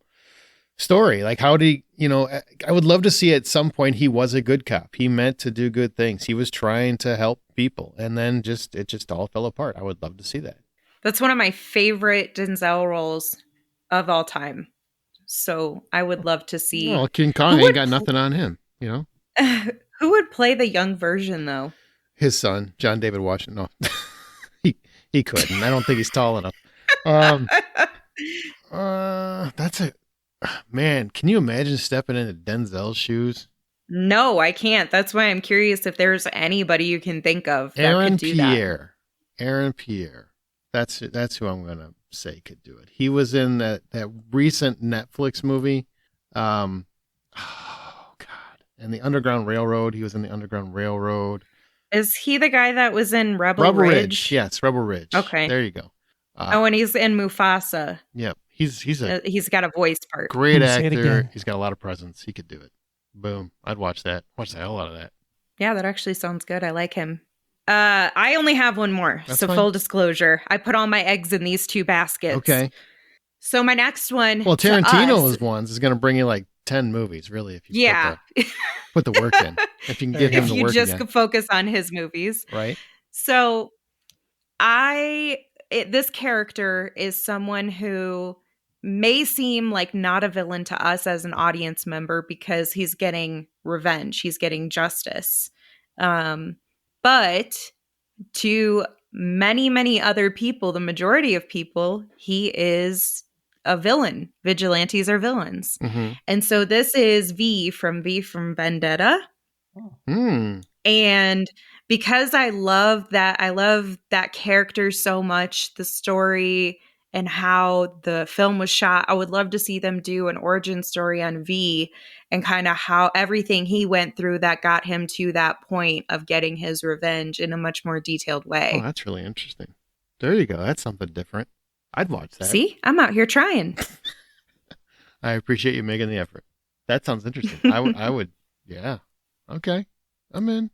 story. Like how did I would love to see at some point he was a good cop. He meant to do good things. He was trying to help people and then it just all fell apart. I would love to see that. That's one of my favorite Denzel roles of all time. So I would love to see. Well, King Kong ain't got nothing on him, Who would play the young version though? His son, John David Washington. No, he couldn't. I don't think he's tall enough. That's it. Man, can you imagine stepping into Denzel's shoes? No, I can't. That's why I'm curious if there's anybody you can think of that could do that. Aaron Pierre. That's who I'm going to say could do it. He was in that recent Netflix movie. Oh, God. And the Underground Railroad. He was in the Underground Railroad. Is he the guy that was in Rebel Ridge? Yes, Rebel Ridge. Okay. There you go. And he's in Mufasa. Yep. He's got a voice part. Great actor. He's got a lot of presence. He could do it. Boom. I'd watch that. Watch the hell out of that. Yeah, that actually sounds good. I like him. I only have one more. That's so fine. Full disclosure, I put all my eggs in these 2 baskets. Okay. So my next one. Well, Tarantino's ones is going to bring you like 10 movies, really, if you put the work in. If you can get him to work if you again. focus on his movies. Right. So this character is someone who may seem like not a villain to us as an audience member because he's getting revenge. He's getting justice. But to many, many other people, the majority of people, he is a villain. Vigilantes are villains. Mm-hmm. And so this is V from Vendetta. And because I love that character so much, the story and how the film was shot. I would love to see them do an origin story on V and kind of how everything he went through that got him to that point of getting his revenge in a much more detailed way. Oh, that's really interesting. There you go. That's something different. I'd watch that. See, I'm out here trying. I appreciate you making the effort. That sounds interesting. I would, yeah. Okay. I'm in.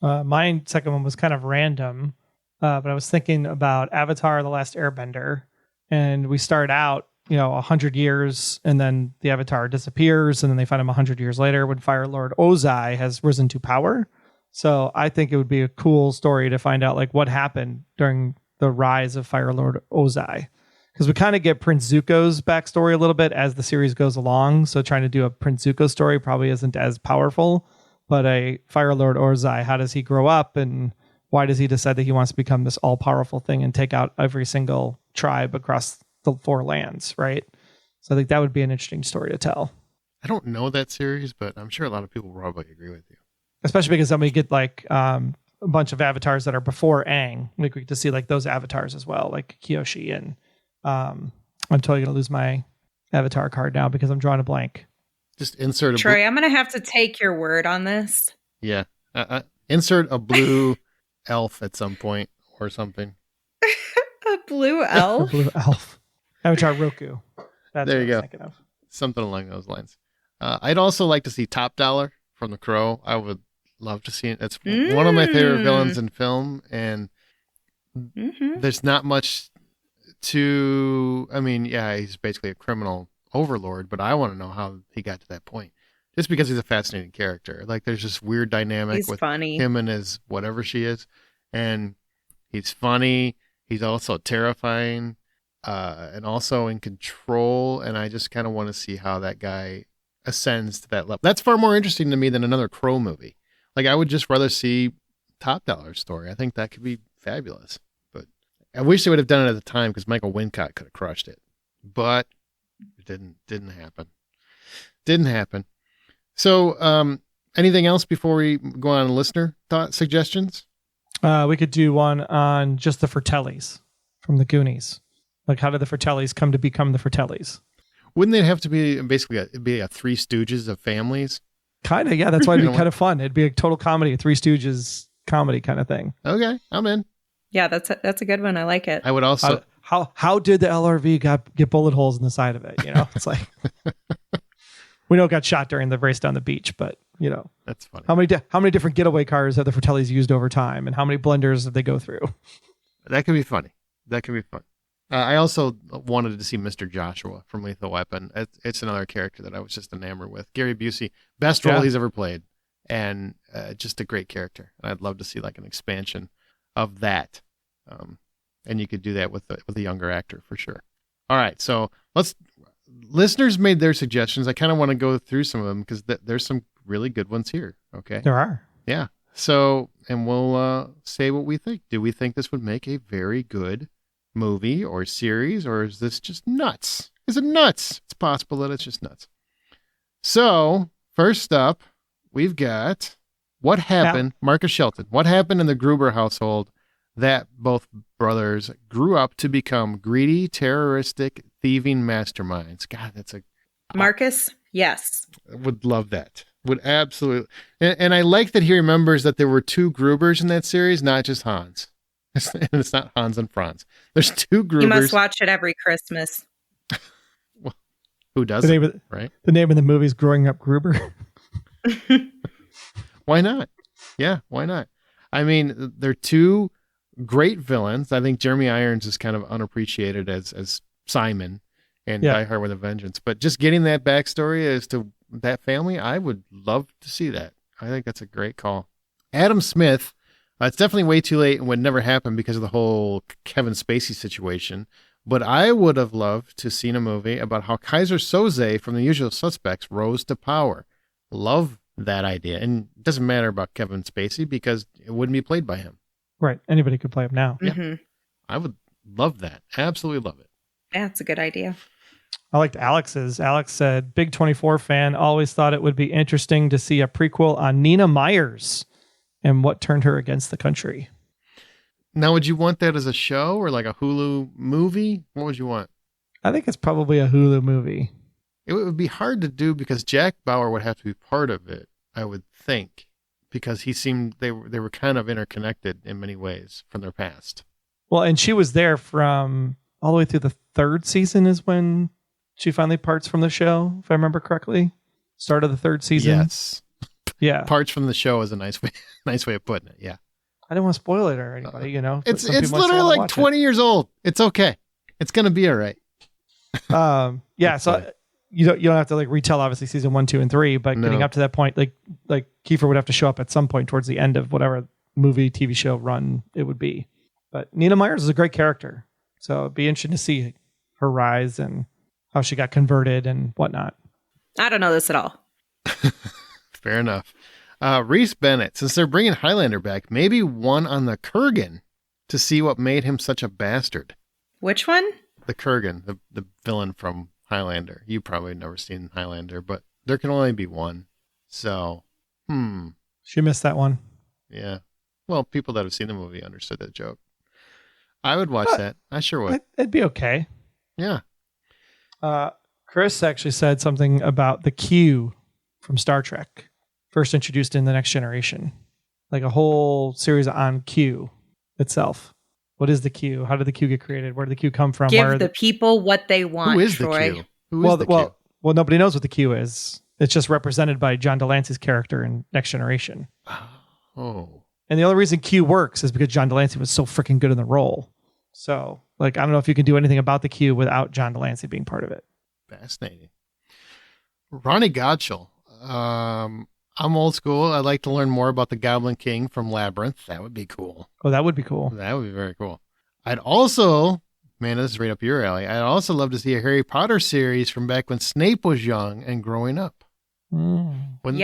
My second one was kind of random, but I was thinking about Avatar: The Last Airbender, and we start out, 100 years, and then the Avatar disappears, and then they find him 100 years later when Fire Lord Ozai has risen to power. So I think it would be a cool story to find out like what happened during the rise of Fire Lord Ozai, because we kind of get Prince Zuko's backstory a little bit as the series goes along. So trying to do a Prince Zuko story probably isn't as powerful. But a Fire Lord Ozai, how does he grow up, and why does he decide that he wants to become this all-powerful thing and take out every single tribe across the 4 lands, right? So I think that would be an interesting story to tell. I don't know that series, but I'm sure a lot of people probably agree with you. Especially because then we get like a bunch of avatars that are before Aang. We get to see like those avatars as well, like Kyoshi, and I'm totally going to lose my avatar card now because I'm drawing a blank. Just insert a Troy, I'm going to have to take your word on this. Yeah. Insert a blue elf at some point or something. A blue elf? A blue elf. Avatar Roku. That's there what you I was go. thinking of. Something along those lines. I'd also like to see Top Dollar from The Crow. I would love to see it. It's one of my favorite villains in film, and there's not much to... I mean, yeah, he's basically a criminal overlord, but I want to know how he got to that point. Just because he's a fascinating character. Like, there's this weird dynamic with him and his whatever she is, and he's funny. He's also terrifying, and also in control. And I just kind of want to see how that guy ascends to that level. That's far more interesting to me than another Crow movie. Like, I would just rather see Top Dollar's story. I think that could be fabulous. But I wish they would have done it at the time, because Michael Wincott could have crushed it. But it didn't happen. Didn't happen. So, anything else before we go on listener thought suggestions? We could do one on just the Fratellis from the Goonies. Like, how did the Fratellis come to become the Fratellis? Wouldn't it have to be basically be a Three Stooges of families? Kind of, yeah. That's why it'd be kind of fun. It'd be a total comedy, a Three Stooges comedy kind of thing. Okay, I'm in. Yeah, that's a good one. I like it. I would also... How did the LRV get bullet holes in the side of it? It's like... We know it got shot during the race down the beach, but that's funny. How many different getaway cars have the Fratellis used over time, and how many blenders did they go through? That could be funny. That could be fun. I also wanted to see Mr. Joshua from Lethal Weapon. It's another character that I was just enamored with. Gary Busey, best role he's ever played, and just a great character. And I'd love to see like an expansion of that. And you could do that with a younger actor for sure. All right, so listeners made their suggestions. I kind of want to go through some of them because there's some really good ones here. Okay. There are. Yeah. So, and we'll say what we think. Do we think this would make a very good movie or series, or is this just nuts? Is it nuts? It's possible that it's just nuts. So, first up, we've got what happened, Marcus Shelton. What happened in the Gruber household that both brothers grew up to become greedy, terroristic, thieving masterminds? God, that's Marcus, yes. Would love that. Would absolutely. And I like that he remembers that there were 2 Grubers in that series, not just Hans. And it's not Hans and Franz. There's 2 Grubers. You must watch it every Christmas. Well, who doesn't, right? The name of the movie is Growing Up Gruber. Why not? Yeah, why not? I mean, they're 2 great villains. I think Jeremy Irons is kind of unappreciated as Simon and Die Hard with a Vengeance. But just getting that backstory as to that family, I would love to see that. I think that's a great call. Adam Smith, it's definitely way too late and would never happen because of the whole Kevin Spacey situation. But I would have loved to seen a movie about how Kaiser Soze from The Usual Suspects rose to power. Love that idea. And it doesn't matter about Kevin Spacey because it wouldn't be played by him. Right. Anybody could play him now. Mm-hmm. Yeah. I would love that. Absolutely love it. That's a good idea. I liked Alex's. Alex said, big 24 fan, always thought it would be interesting to see a prequel on Nina Myers and what turned her against the country. Now, would you want that as a show or like a Hulu movie? What would you want? I think it's probably a Hulu movie. It would be hard to do because Jack Bauer would have to be part of it, I would think, because he seemed they were kind of interconnected in many ways from their past. Well, and she was there from all the way through the third season is when she finally parts from the show, if I remember correctly. Start of the third season. Yes. Yeah. Parts from the show is a nice way of putting it. Yeah. I didn't want to spoil it or anybody, you know. It's literally like 20 years old. It's okay. It's going to be all right. Yeah. So you don't have to like retell obviously season 1, 2, and 3, but getting up to that point, like Kiefer would have to show up at some point towards the end of whatever movie, TV show run it would be. But Nina Myers is a great character. So it'd be interesting to see her rise and how she got converted and whatnot. I don't know this at all. Fair enough. Reese Bennett, since they're bringing Highlander back, maybe one on the Kurgan to see what made him such a bastard. Which one? The Kurgan, the villain from Highlander. You probably never seen Highlander, but there can only be one. So, She missed that one. Yeah. Well, people that have seen the movie understood that joke. I would watch that. I sure would. It'd be okay. Yeah. Chris actually said something about the Q from Star Trek, first introduced in The Next Generation, like a whole series on Q itself. What is the Q? How did the Q get created? Where did the Q come from? Give the people what they want. Who is Troy. the Q? Who is the Q? Well, nobody knows what the Q is. It's just represented by John Delancey's character in Next Generation. Oh. And the only reason Q works is because John Delancey was so freaking good in the role. So, like, I don't know if you can do anything about the Q without John Delancey being part of it. Fascinating. Ronnie Gottschall. I'm old school. I'd like to learn more about the Goblin King from Labyrinth. That would be cool. Oh, that would be cool. That would be very cool. I'd also, man, this is right up your alley. I'd also love to see a Harry Potter series from back when Snape was young and growing up. Mm. Wouldn't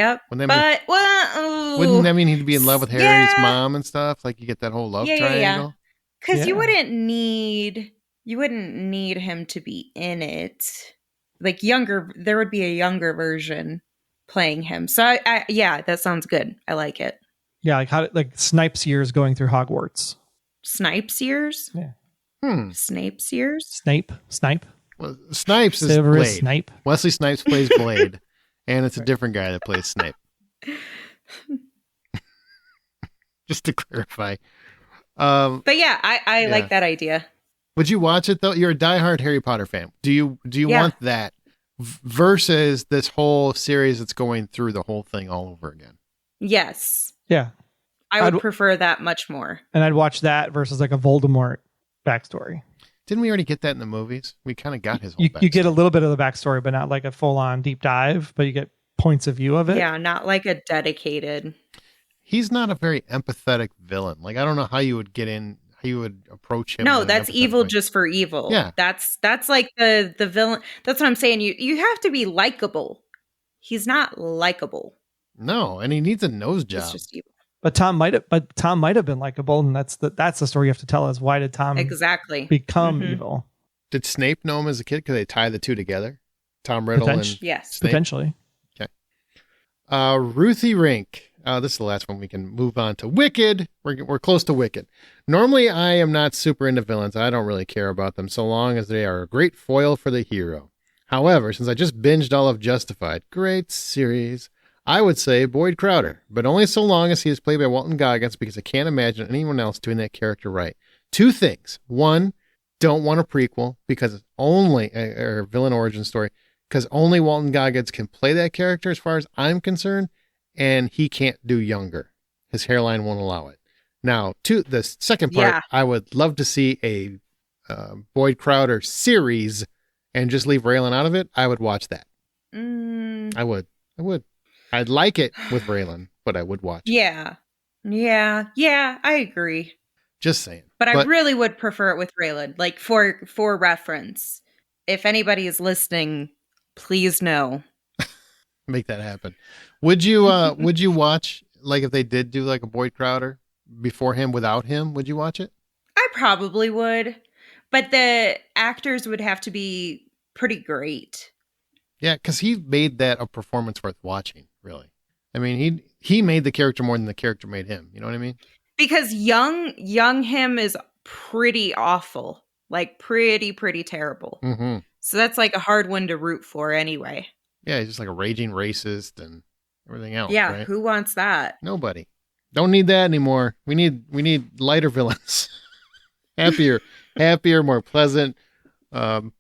that mean he'd be in love with Harry's mom and stuff? Like you get that whole love triangle? Because you wouldn't need him to be in it. Like there would be a younger version playing him. So I that sounds good. I like it. Yeah, like Snape's years going through Hogwarts. Snape's years? Yeah. Snape's years? Snipe. Well, Snipes is Severus Blade. Snape. Wesley Snipes plays Blade, and it's a different guy that plays Snape. Just to clarify. But yeah, I like that idea. Would you watch it though? You're a diehard Harry Potter fan. Do you want that versus this whole series that's going through the whole thing all over again? Yes. Yeah. I would prefer that much more. And I'd watch that versus like a Voldemort backstory. Didn't we already get that in the movies? We kind of got his whole backstory. You get a little bit of the backstory, but not like a full-on deep dive, but you get points of view of it. Yeah, not like a dedicated. He's not a very empathetic villain. Like, I don't know how you would approach him. No, that's evil just for evil. Yeah. That's like the villain. That's what I'm saying. You have to be likable. He's not likable. No, and he needs a nose job. It's just evil. But Tom might have been likable, and that's the story you have to tell us. Why did Tom become evil? Did Snape know him as a kid? Could they tie the two together? Tom Riddle and yes, Snape? Potentially. Okay. Ruthie Rink. This is the last one. We can move on to Wicked. We're close to Wicked. Normally, I am not super into villains. I don't really care about them so long as they are a great foil for the hero. However, since I just binged all of Justified, great series, I would say Boyd Crowder, but only so long as he is played by Walton Goggins because I can't imagine anyone else doing that character right. Two things. One, don't want a prequel because it's only a villain origin story because only Walton Goggins can play that character as far as I'm concerned, and he can't do younger. His hairline won't allow it. Now, to the second part, I would love to see a Boyd Crowder series and just leave Raylan out of it. I would watch that. I would. I'd like it with Raylan, but I would watch it. Yeah, I agree. Just saying. But I really would prefer it with Raylan, like for reference. If anybody is listening, please know. Make that happen. Would you watch, like, if they did do like a Boyd Crowder before him, without him, would you watch it? I probably would, but the actors would have to be pretty great. Yeah, because he made that a performance worth watching, really. I mean, he made the character more than the character made him. You know what I mean? Because young him is pretty awful. Like pretty terrible. Mm-hmm. So that's like a hard one to root for anyway. Yeah, he's just like a raging racist and everything else. Yeah, right? who wants that? Nobody. Don't need that anymore. We need lighter villains. happier, more pleasant,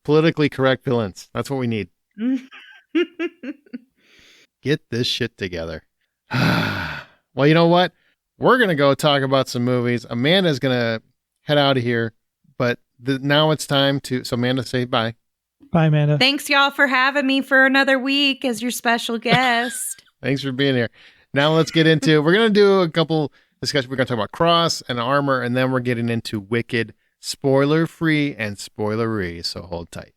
politically correct villains. That's what we need. Get this shit together. Well, you know what? We're going to go talk about some movies. Amanda's going to head out of here, but now it's time to... So Amanda, say bye. Bye, Amanda. Thanks, y'all, for having me for another week as your special guest. Thanks for being here. Now let's get into... We're going to do a couple discussions. We're going to talk about Cross and Armor, and then we're getting into Wicked, spoiler-free and spoilery, so hold tight.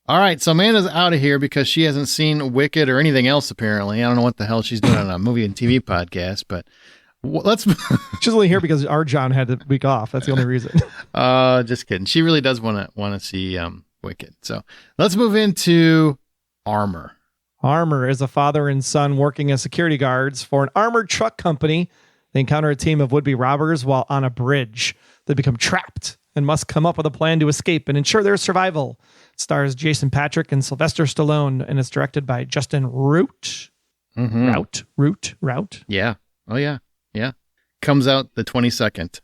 All right, so Amanda's out of here because she hasn't seen Wicked or anything else, apparently. I don't know what the hell she's doing on a movie and TV podcast, but let's... She's only here because our John had a week off. That's the only reason. Just kidding. She really does want to see Wicked. So let's move into Armor. Armor is a father and son working as security guards for an armored truck company. They encounter a team of would-be robbers while on a bridge. They become trapped and must come up with a plan to escape and ensure their survival. It stars Jason Patric and Sylvester Stallone, and it's directed by Justin Root. Mm-hmm. Rout. Yeah. Oh, yeah. Yeah. Comes out the 22nd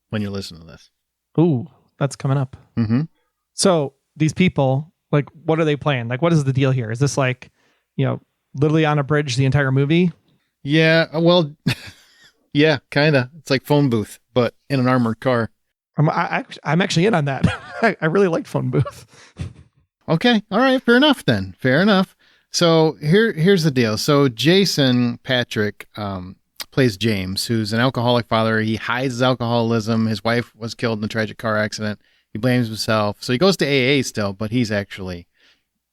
when you listen to this. Ooh, that's coming up. Mm-hmm. So these people, like, what are they playing? Like, what is the deal here? Is this like, literally on a bridge the entire movie? Yeah. Well, yeah, kind of. It's like Phone Booth, but in an armored car. I'm actually in on that. I really liked Phone Booth. Okay. All right. Fair enough then. Fair enough. So here's the deal. So Jason Patric plays James, who's an alcoholic father. He hides his alcoholism. His wife was killed in a tragic car accident. He blames himself. So he goes to AA still, but he's actually,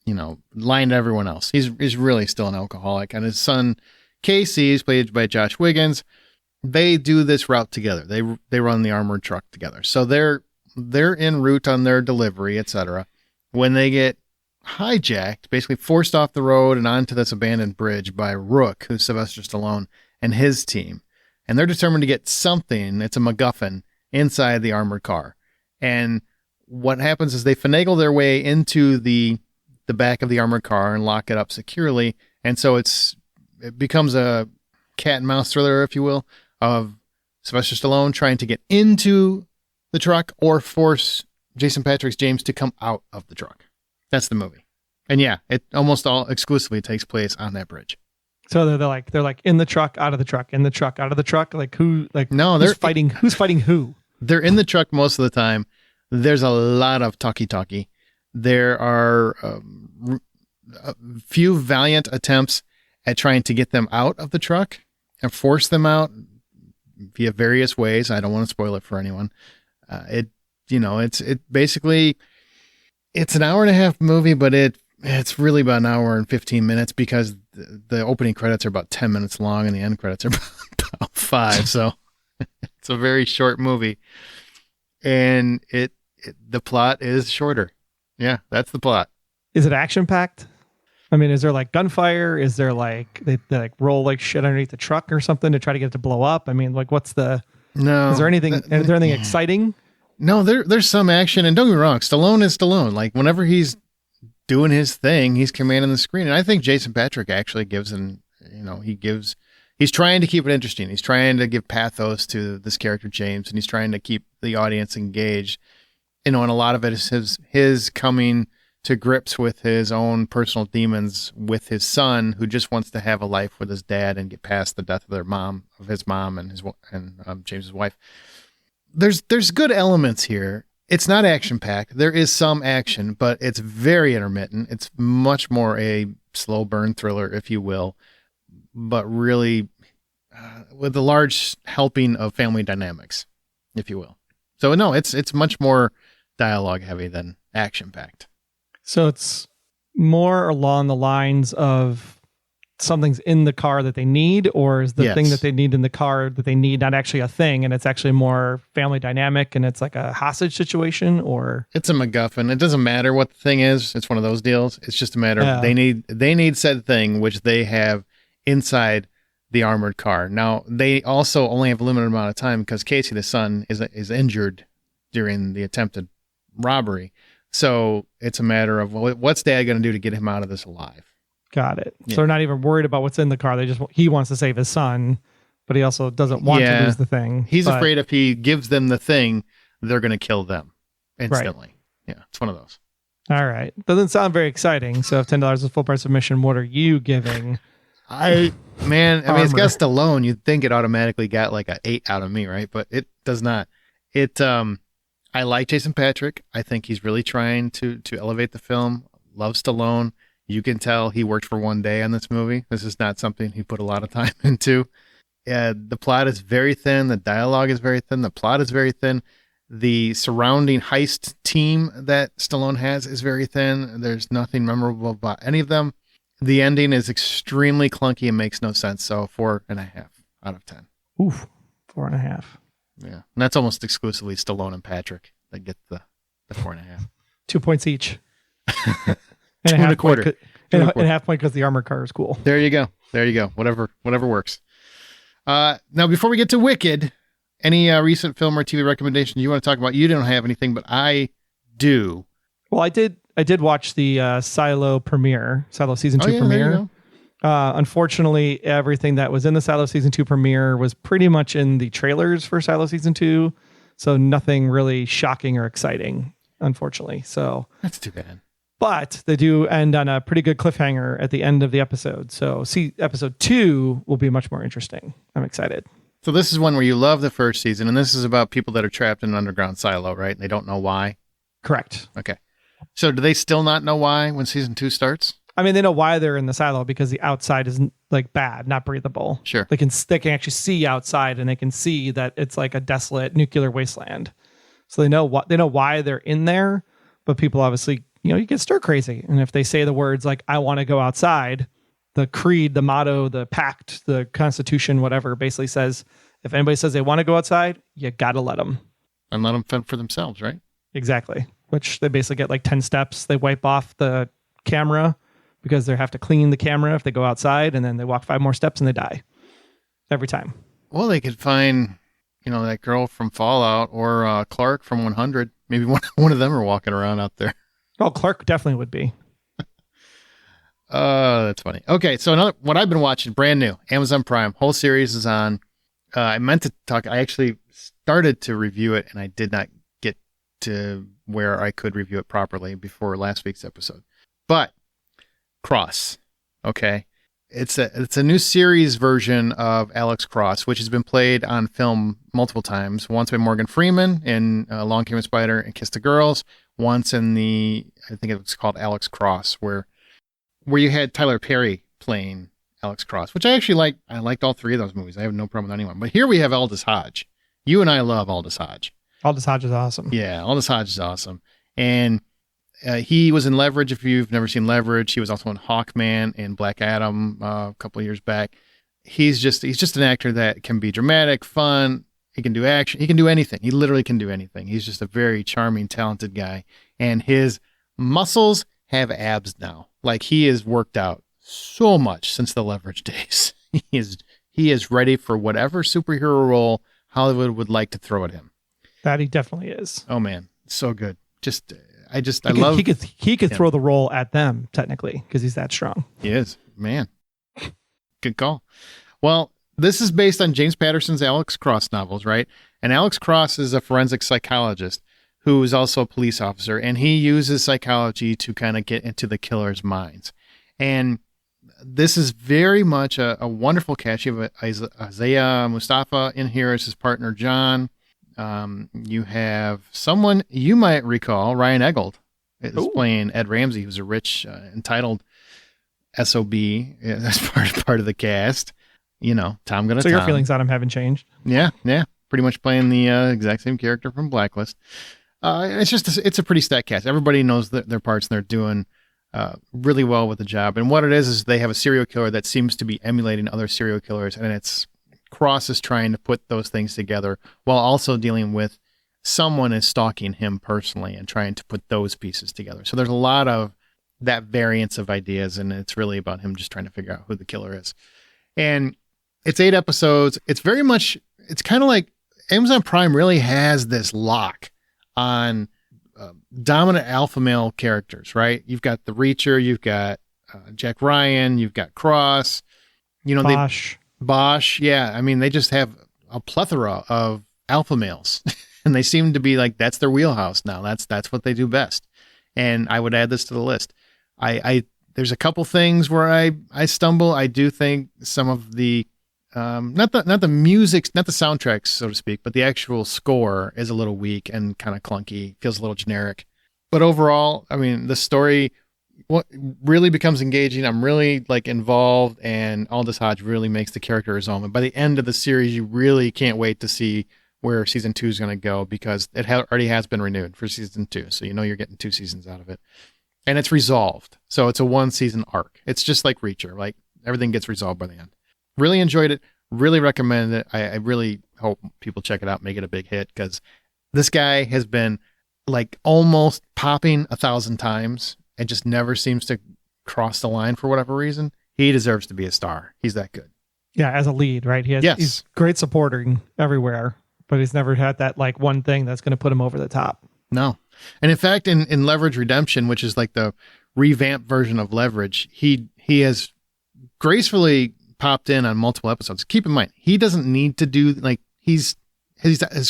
lying to everyone else. He's really still an alcoholic. And his son, Casey, is played by Josh Wiggins. They do this route together. They run the armored truck together. So they're en route on their delivery, etc. When they get hijacked, basically forced off the road and onto this abandoned bridge by Rook, who's Sylvester Stallone, and his team. And they're determined to get something, it's a MacGuffin, inside the armored car. And what happens is they finagle their way into the back of the armored car and lock it up securely. And so it becomes a cat and mouse thriller, if you will, of Sylvester Stallone trying to get into the truck or force Jason Patric's James to come out of the truck. That's the movie. And yeah, it almost all exclusively takes place on that bridge. So they're like in the truck, out of the truck, in the truck, out of the truck. Like who? Like no, who's fighting who? They're in the truck most of the time. There's a lot of talkie. There are a few valiant attempts at trying to get them out of the truck and force them out via various ways. I don't want to spoil it for anyone. It's basically, it's an hour and a half movie, but it's really about an hour and 15 minutes because the opening credits are about 10 minutes long and the end credits are about 5. So it's a very short movie, and the plot is shorter. Yeah, that's the plot. Is it action packed? I mean, is there like gunfire? Is there like they like roll like shit underneath the truck or something to try to get it to blow up? I mean, like no? Is there anything? Is there anything exciting? No, there's some action, and don't get me wrong, Stallone is Stallone. Like whenever he's doing his thing, he's commanding the screen, and I think Jason Patric actually he's trying to keep it interesting. He's trying to give pathos to this character James, and he's trying to keep the audience engaged. And a lot of it is his coming to grips with his own personal demons with his son, who just wants to have a life with his dad and get past the death of his mom and James's wife. There's good elements here. It's not action packed. There is some action, but it's very intermittent. It's much more a slow burn thriller, if you will, but really with a large helping of family dynamics, if you will. So no, it's much more dialogue heavy than action packed. So it's more along the lines of something's in the car that they need, or is the thing that they need in the car that they need not actually a thing, and it's actually more family dynamic, and it's like a hostage situation, or it's a MacGuffin. It doesn't matter what the thing is. It's one of those deals. It's just a matter of they need said thing, which they have inside the armored car. Now, they also only have a limited amount of time because Casey, the son, is injured during the attempted robbery. So it's a matter of, well, what's Dad going to do to get him out of this alive? Got it. Yeah. So they're not even worried about what's in the car. He wants to save his son, but he also doesn't want to lose the thing. He's afraid if he gives them the thing, they're going to kill them instantly. Right. Yeah, it's one of those. All right. Doesn't sound very exciting. So if $10 is full price admission, what are you giving? It's got Stallone. You'd think it automatically got like an 8 out of me, right? But it does not. I like Jason Patrick. I think he's really trying to elevate the film. Love Stallone. You can tell he worked for one day on this movie. This is not something he put a lot of time into. The plot is very thin. The dialogue is very thin. The plot is very thin. The surrounding heist team that Stallone has is very thin. There's nothing memorable about any of them. The ending is extremely clunky and makes no sense. So 4.5 out of 10. Oof, 4.5. Yeah, and that's almost exclusively Stallone and Patrick that get the 4.5. 2 points each. And a quarter. And a half point because the armored car is cool. There you go. Whatever works. Now, before we get to Wicked, any recent film or TV recommendations you want to talk about? You don't have anything, but I do. Well, I did watch the Silo season 2 premiere. Unfortunately, everything that was in the Silo season 2 premiere was pretty much in the trailers for Silo season 2. So nothing really shocking or exciting, unfortunately. So that's too bad. But they do end on a pretty good cliffhanger at the end of the episode. So episode 2 will be much more interesting. I'm excited. So this is one where you love the first season, and this is about people that are trapped in an underground silo, right? And they don't know why. Correct. Okay. So do they still not know why when season 2 starts? I mean, they know why they're in the silo because the outside is like bad, not breathable. Sure. They can actually see outside, and they can see that it's like a desolate nuclear wasteland. So they know why they're in there, but people obviously, you get stir crazy. And if they say the words like, I want to go outside, the creed, the motto, the pact, the constitution, whatever, basically says, if anybody says they want to go outside, you got to let them. And let them fend for themselves, right? Exactly. Which they basically get like 10 steps. They wipe off the camera because they have to clean the camera if they go outside, and then they walk 5 more steps and they die every time. Well, they could find, that girl from Fallout or Clark from 100. Maybe one of them are walking around out there. Oh, Clark definitely would be. That's funny. Okay, so what I've been watching, brand new, Amazon Prime, whole series is on. I meant to talk. I actually started to review it, and I did not get to where I could review it properly before last week's episode. But Cross, okay, it's a new series version of Alex Cross, which has been played on film multiple times. Once by Morgan Freeman in Long Came a Spider and Kiss the Girls. Once in I think it was called Alex Cross, where you had Tyler Perry playing Alex Cross, which I actually like. I liked all 3 of those movies. I have no problem with anyone. But here we have Aldous Hodge. You and I love Aldous Hodge. Aldous Hodge is awesome. Yeah, Aldous Hodge is awesome. And he was in Leverage. If you've never seen Leverage, he was also in Hawkman and Black Adam a couple of years back. He's just an actor that can be dramatic, fun. He can do action. He can do anything. He literally can do anything. He's just a very charming, talented guy. And his muscles have abs now. Like, he has worked out so much since the Leverage days. He is ready for whatever superhero role Hollywood would like to throw at him. That he definitely is. Oh man, so good. I love. He could throw the role at them technically because he's that strong. He is, man. Good call. Well, this is based on James Patterson's Alex Cross novels, right? And Alex Cross is a forensic psychologist who is also a police officer, and he uses psychology to kind of get into the killer's minds. And this is very much a wonderful cast. You have Isaiah Mustafa in here as his partner, John. You have someone you might recall, Ryan Eggold is playing Ed Ramsey, who's a rich, entitled SOB as part of the cast. Tom Gonna So Tom. Your feelings on him haven't changed? Yeah. Pretty much playing the exact same character from Blacklist. It's a pretty stacked cast. Everybody knows their parts, and they're doing really well with the job. And what it is they have a serial killer that seems to be emulating other serial killers, and it's Cross is trying to put those things together while also dealing with someone is stalking him personally and trying to put those pieces together. So there's a lot of that variance of ideas, and it's really about him just trying to figure out who the killer is. And It's 8 episodes. It's very much, it's kind of like Amazon Prime really has this lock on dominant alpha male characters, right? You've got the Reacher, you've got Jack Ryan, you've got Cross, Bosch. Yeah. I mean, they just have a plethora of alpha males and they seem to be like, that's their wheelhouse now. That's what they do best. And I would add this to the list. There's a couple things where I stumble. I do think some of the, not the music, not the soundtracks, so to speak, but the actual score is a little weak and kind of clunky, feels a little generic. But overall, I mean, the story, what really becomes engaging. I'm really like involved, and Aldous Hodge really makes the character his own. And by the end of the series, you really can't wait to see where season 2 is going to go, because it already has been renewed for season 2. So you know you're getting 2 seasons out of it. And it's resolved. So it's a 1-season arc. It's just like Reacher. Like everything gets resolved by the end. Really enjoyed it. Really recommend it. I really hope people check it out, make it a big hit, because this guy has been like almost popping 1,000 times and just never seems to cross the line for whatever reason. He deserves to be a star. He's that good. Yeah, as a lead, right? He's great supporting everywhere, but he's never had that like one thing that's going to put him over the top. No. And in fact, in Leverage Redemption, which is like the revamped version of Leverage, he has gracefully popped in on multiple episodes. Keep in mind, he doesn't need to do like his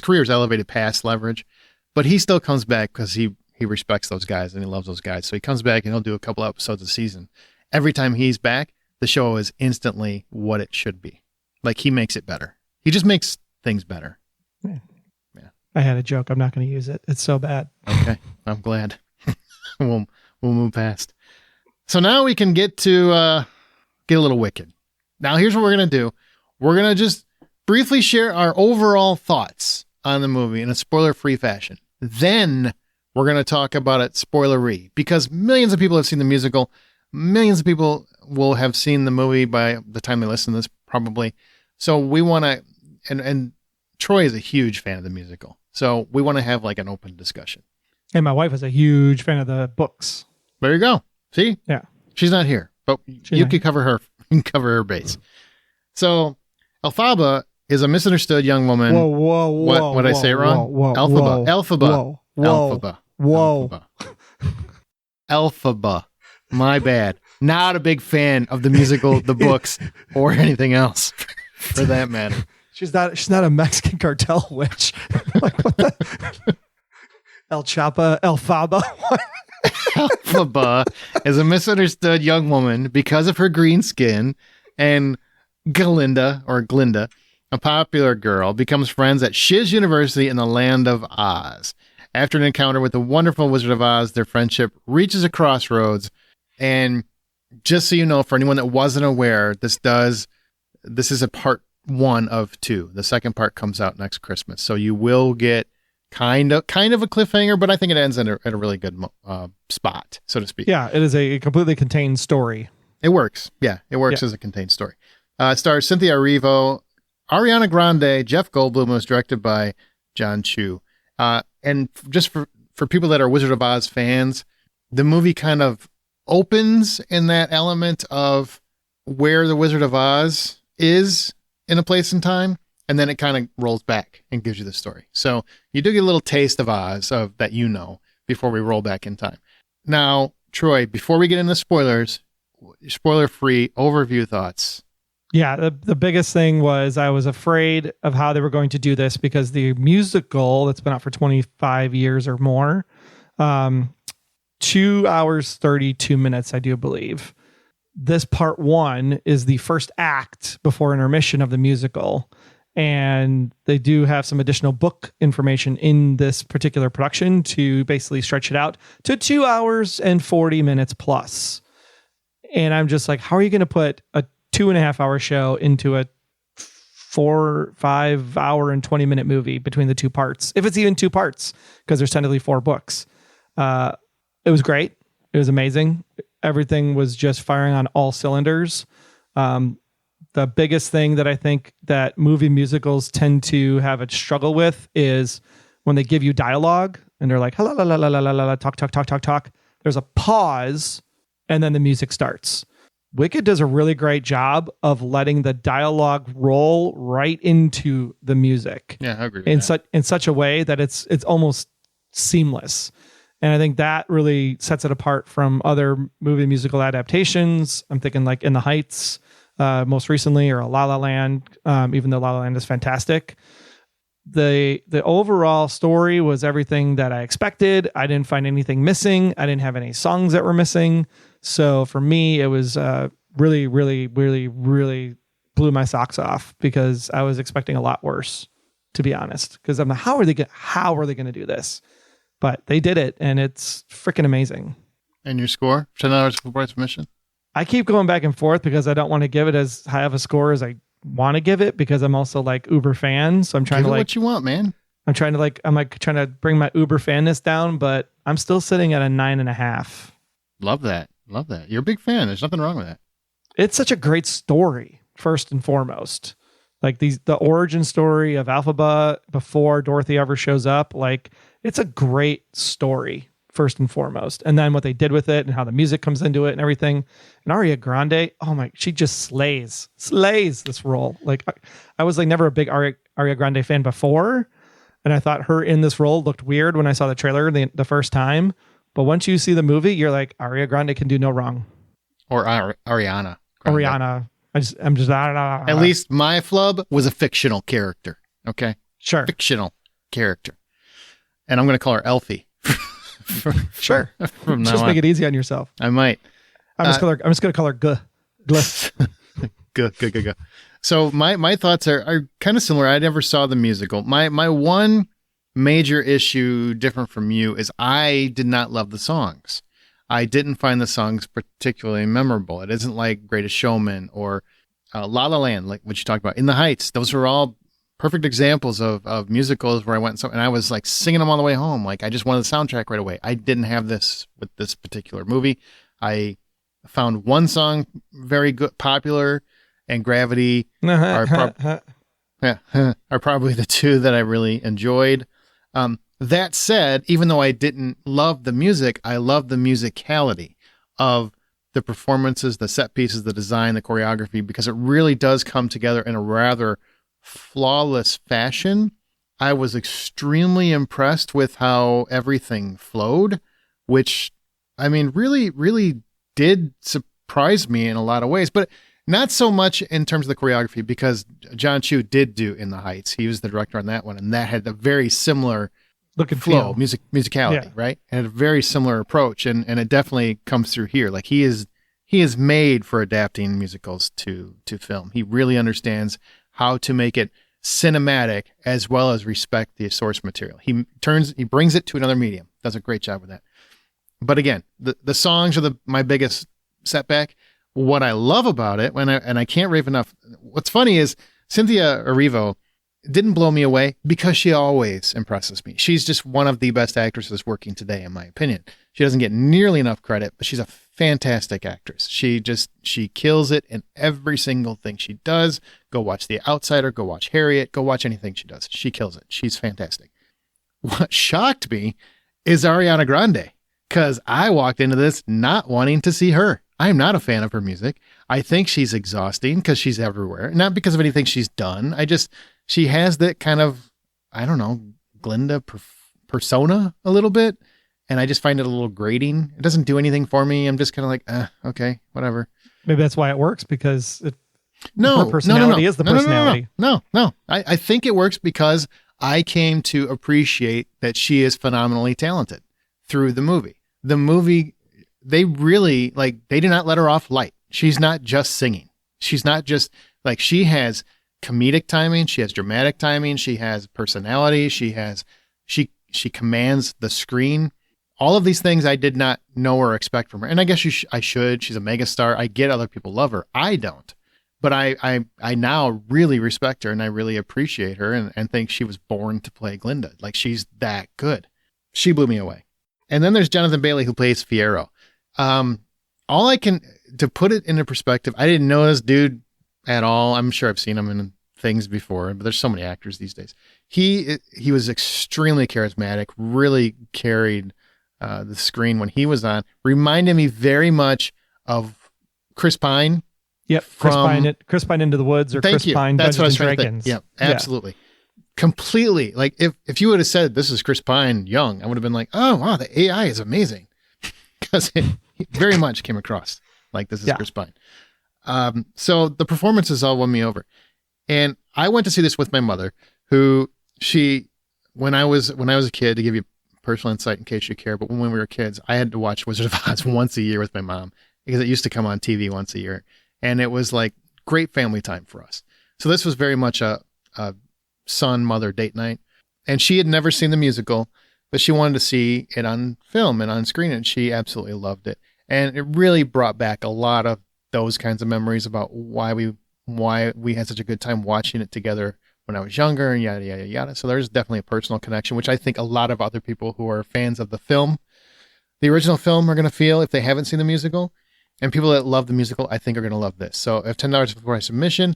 career is elevated past Leverage, but he still comes back because he respects those guys and he loves those guys. So he comes back and he'll do a couple episodes a season. Every time he's back, the show is instantly what it should be. Like he makes it better. He just makes things better. Yeah. I had a joke. I'm not going to use it. It's so bad. Okay. I'm glad. We'll move past. So now we can get to get a little wicked. Now here's what we're going to do. We're going to just briefly share our overall thoughts on the movie in a spoiler-free fashion. Then we're going to talk about it spoilery, because millions of people have seen the musical. Millions of people will have seen the movie by the time they listen to this, probably. So we want to, and Troy is a huge fan of the musical. So we want to have like an open discussion. And my wife is a huge fan of the books. There you go. See? Yeah. She's not here, but you can cover her. You can cover her base. So Elphaba is a misunderstood young woman. Whoa. What I say wrong? Elphaba. Elphaba. My bad. Not a big fan of the musical, the books, or anything else for that matter. She's not a Mexican cartel witch. Like what the Elphaba. Elphaba is a misunderstood young woman because of her green skin, and Glinda, a popular girl, becomes friends at Shiz University in the land of Oz. After an encounter with the wonderful Wizard of Oz, their friendship reaches a crossroads. And just so you know, for anyone that wasn't aware, this is a part 1 of 2. The second part comes out next Christmas. So you will get kind of a cliffhanger, but I think it ends at a really good spot, so to speak. Yeah, it is a completely contained story. It works. Yeah, it works as a contained story. It stars Cynthia Erivo, Ariana Grande, Jeff Goldblum. Was directed by Jon Chu. And just for people that are Wizard of Oz fans, the movie kind of opens in that element of where the Wizard of Oz is in a place and time, and then it kind of rolls back and gives you the story. So you do get a little taste of Oz that before we roll back in time. Now, Troy, before we get into spoilers, spoiler-free overview thoughts. Yeah, the biggest thing was I was afraid of how they were going to do this, because the musical that's been out for 25 years or more, 2 hours, 32 minutes, I do believe. This part 1 is the first act before intermission of the musical. And they do have some additional book information in this particular production to basically stretch it out to 2 hours and 40 minutes plus. And I'm just like, how are you going to put a 2.5 hour show into a 5 hour and 20 minute movie between the 2 parts? If it's even 2 parts, because there's technically 4 books. It was great. It was amazing. Everything was just firing on all cylinders. The biggest thing that I think that movie musicals tend to have a struggle with is when they give you dialogue and they're like, la la la la la la la, talk. There's a pause and then the music starts. Wicked does a really great job of letting the dialogue roll right into the music. Yeah, I agree with that. In such a way that it's almost seamless. And I think that really sets it apart from other movie musical adaptations. I'm thinking like In the Heights, most recently, or La La Land, even though La La Land is fantastic. The overall story was everything that I expected. I didn't find anything missing. I didn't have any songs that were missing. So for me, it was really, really, really, really blew my socks off because I was expecting a lot worse, to be honest. Because I'm like, how are they going to do this? But they did it, and it's freaking amazing. And your score? 10 hours for submission? I keep going back and forth because I don't want to give it as high of a score as I want to give it, because I'm also like uber fan. So I'm trying give to it what you want, man. I'm trying to bring my uber fanness down, but I'm still sitting at a 9.5. Love that. You're a big fan. There's nothing wrong with that. It's such a great story, first and foremost. Like the origin story of Elphaba before Dorothy ever shows up. Like, it's a great story, first and foremost. And then what they did with it and how the music comes into it and everything. And Ariana Grande, she just slays this role. Like, I was like never a big Ariana Grande fan before. And I thought her in this role looked weird when I saw the trailer the first time. But once you see the movie, you're like, Ariana Grande can do no wrong. Or Ariana. Grande. Ariana. I'm just At least my flub was a fictional character. Okay? Sure. Fictional character. And I'm going to call her Elfie. Sure. From now just on. make it easy on yourself. I might. I'm just going to call her G. Good. So my thoughts are kind of similar. I never saw the musical. My one major issue different from you is I did not love the songs. I didn't find the songs particularly memorable. It isn't like Greatest Showman or La La Land, like what you talked about. In the Heights, those were all perfect examples of musicals where I went and I was like singing them on the way home. Like, I just wanted the soundtrack right away. I didn't have this with this particular movie. I found one song very good, popular, and Gravity are probably the two that I really enjoyed. That said, even though I didn't love the music, I loved the musicality of the performances, the set pieces, the design, the choreography, because it really does come together in a rather flawless fashion. I was extremely impressed with how everything flowed, which, I mean, really, really did surprise me in a lot of ways, but not so much in terms of the choreography, because Jon Chu did do In the Heights. He was the director on that one, and that had a very similar look and flow, feel. musicality, Yeah. right? And a very similar approach, and it definitely comes through here. Like, he is made for adapting musicals to film. He really understands how to make it cinematic as well as respect the source material. He brings it to another medium. Does a great job with that. But again, the songs are my biggest setback. What I love about it, and I can't rave enough. What's funny is Cynthia Erivo didn't blow me away because she always impresses me. She's just one of the best actresses working today, in my opinion. She doesn't get nearly enough credit, but she's a fantastic actress. She kills it in every single thing she does. Go watch The Outsider, go watch Harriet, go watch anything she does. She kills it. She's fantastic. What shocked me is Ariana Grande, because I walked into this not wanting to see her. I'm not a fan of her music. I think she's exhausting because she's everywhere. Not because of anything she's done. She has that kind of, I don't know, Glinda persona a little bit. And I just find it a little grating. It doesn't do anything for me. I'm just kind of like, okay, whatever. Maybe that's why it works, because her personality is the personality. No. I think it works because I came to appreciate that she is phenomenally talented through the movie. The movie, they really, they did not let her off light. She's not just singing. She's not just, she has comedic timing. She has dramatic timing. She has personality. She commands the screen. All of these things I did not know or expect from her. And I guess I should. She's a megastar. I get other people love her. I don't. But I now really respect her, and I really appreciate her, and think she was born to play Glinda. She's that good. She blew me away. And then there's Jonathan Bailey, who plays Fiyero. To put it into perspective, I didn't know this dude at all. I'm sure I've seen him in things before, but there's so many actors these days. He was extremely charismatic, really carried the screen when he was on. Reminded me very much of Chris Pine. Yep. Chris Pine Into the Woods, or Chris Pine That's what I was Dungeons and trying to think. Dragons. Yeah, absolutely. Completely. Like if you would have said this is Chris Pine young, I would have been like, oh wow, the AI is amazing. Because it very much came across like this is Chris Pine. So the performances all won me over. And I went to see this with my mother, who when I was a kid, to give you personal insight in case you care, but when we were kids, I had to watch Wizard of Oz once a year with my mom because it used to come on TV once a year. And it was like great family time for us. So this was very much a son-mother date night. And she had never seen the musical, but she wanted to see it on film and on screen, and she absolutely loved it. And it really brought back a lot of those kinds of memories about why we had such a good time watching it together when I was younger, and yada, yada, yada. So there's definitely a personal connection, which I think a lot of other people who are fans of the film, the original film, are going to feel if they haven't seen the musical. And people that love the musical, I think, are going to love this. So if $10 before submission,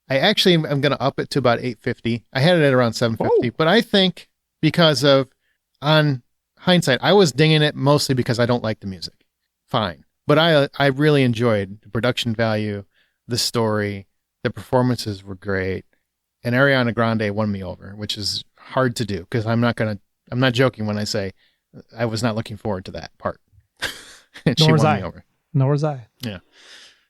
I actually am going to up it to about $8.50. I had it at around $7.50, but I think because of, on hindsight, I was dinging it mostly because I don't like the music. Fine. But I really enjoyed the production value, the story, the performances were great, and Ariana Grande won me over, which is hard to do because I'm not joking when I say I was not looking forward to that part. And she won me over. Nor was I. Yeah.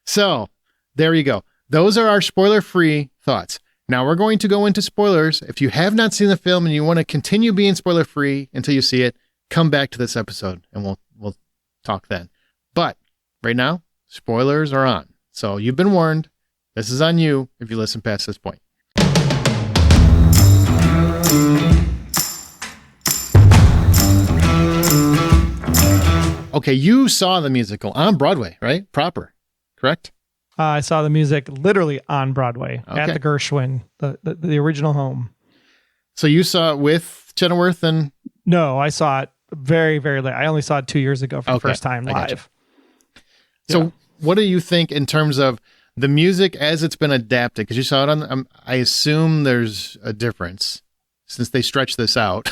So there you go. Those are our spoiler-free thoughts. Now we're going to go into spoilers. If you have not seen the film and you want to continue being spoiler-free until you see it, come back to this episode and we'll talk then. But right now, spoilers are on. So you've been warned. This is on you if you listen past this point. Okay, you saw the musical on Broadway, right? Proper, correct? I saw the music literally on Broadway at the Gershwin, the original home. So you saw it with Chenoweth and... No, I saw it very, very late. I only saw it 2 years ago for the first time live. So what do you think in terms of the music as it's been adapted? Because you saw it on... I assume there's a difference since they stretched this out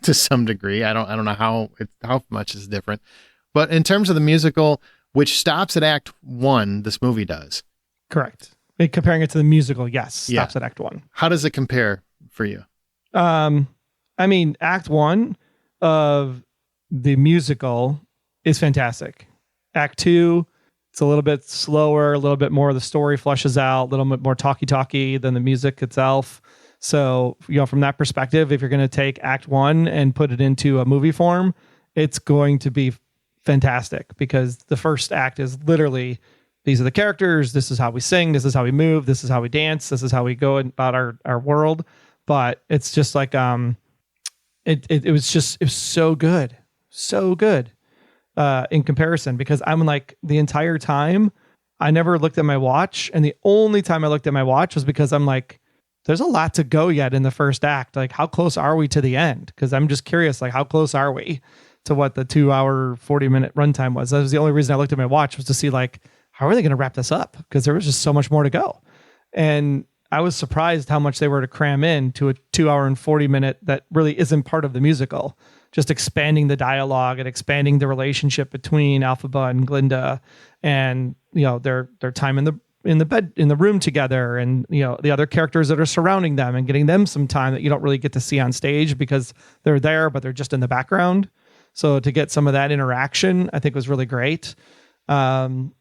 to some degree. I don't know how much is different. But in terms of the musical, which stops at Act 1, this movie does. Correct. Comparing it to the musical, yes, stops at Act 1. How does it compare for you? I mean, Act 1 of the musical is fantastic. Act 2, it's a little bit slower, a little bit more of the story flushes out, a little bit more talky than the music itself. So, from that perspective, if you're going to take Act 1 and put it into a movie form, it's going to be fantastic because the first act is literally, these are the characters, this is how we sing, this is how we move, this is how we dance, this is how we go about our world. But it's just like it was so good in comparison, because I'm like, the entire time I never looked at my watch, and the only time I looked at my watch was because I'm like, there's a lot to go yet in the first act. Like, how close are we to the end? Because I'm just curious, like, how close are we to what the 2 hour, 40-minute runtime was? That was the only reason I looked at my watch, was to see, like, how are they going to wrap this up? Because there was just so much more to go. And I was surprised how much they were to cram in to a 2 hour and 40-minute that really isn't part of the musical. Just expanding the dialogue and expanding the relationship between Elphaba and Glinda, and their time in the room together, and the other characters that are surrounding them, and getting them some time that you don't really get to see on stage because they're there, but they're just in the background. So to get some of that interaction, I think was really great. The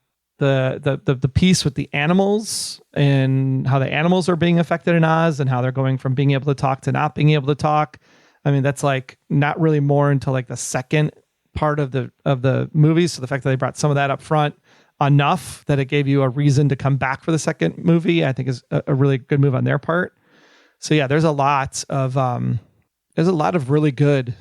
piece with the animals and how the animals are being affected in Oz, and how they're going from being able to talk to not being able to talk. I mean, that's like not really more until like the second part of the movie. So the fact that they brought some of that up front enough that it gave you a reason to come back for the second movie, I think is a really good move on their part. So yeah, there's a lot of really good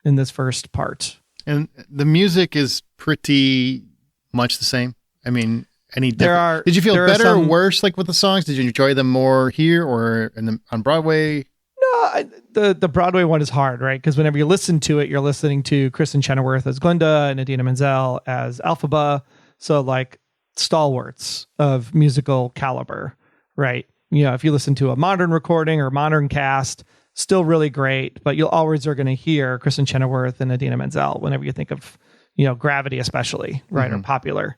in this first part. And the music is pretty much the same. I mean, any different? Did you feel better or worse, like with the songs? Did you enjoy them more here or on Broadway? No, the Broadway one is hard, right? Because whenever you listen to it, you're listening to Kristen Chenoweth as Glinda and Idina Menzel as Elphaba. So like stalwarts of musical caliber, right? If you listen to a modern recording or modern cast, still really great, but you'll always are going to hear Kristen Chenoweth and Idina Menzel whenever you think of, Gravity, especially, right? Mm-hmm. Or Popular.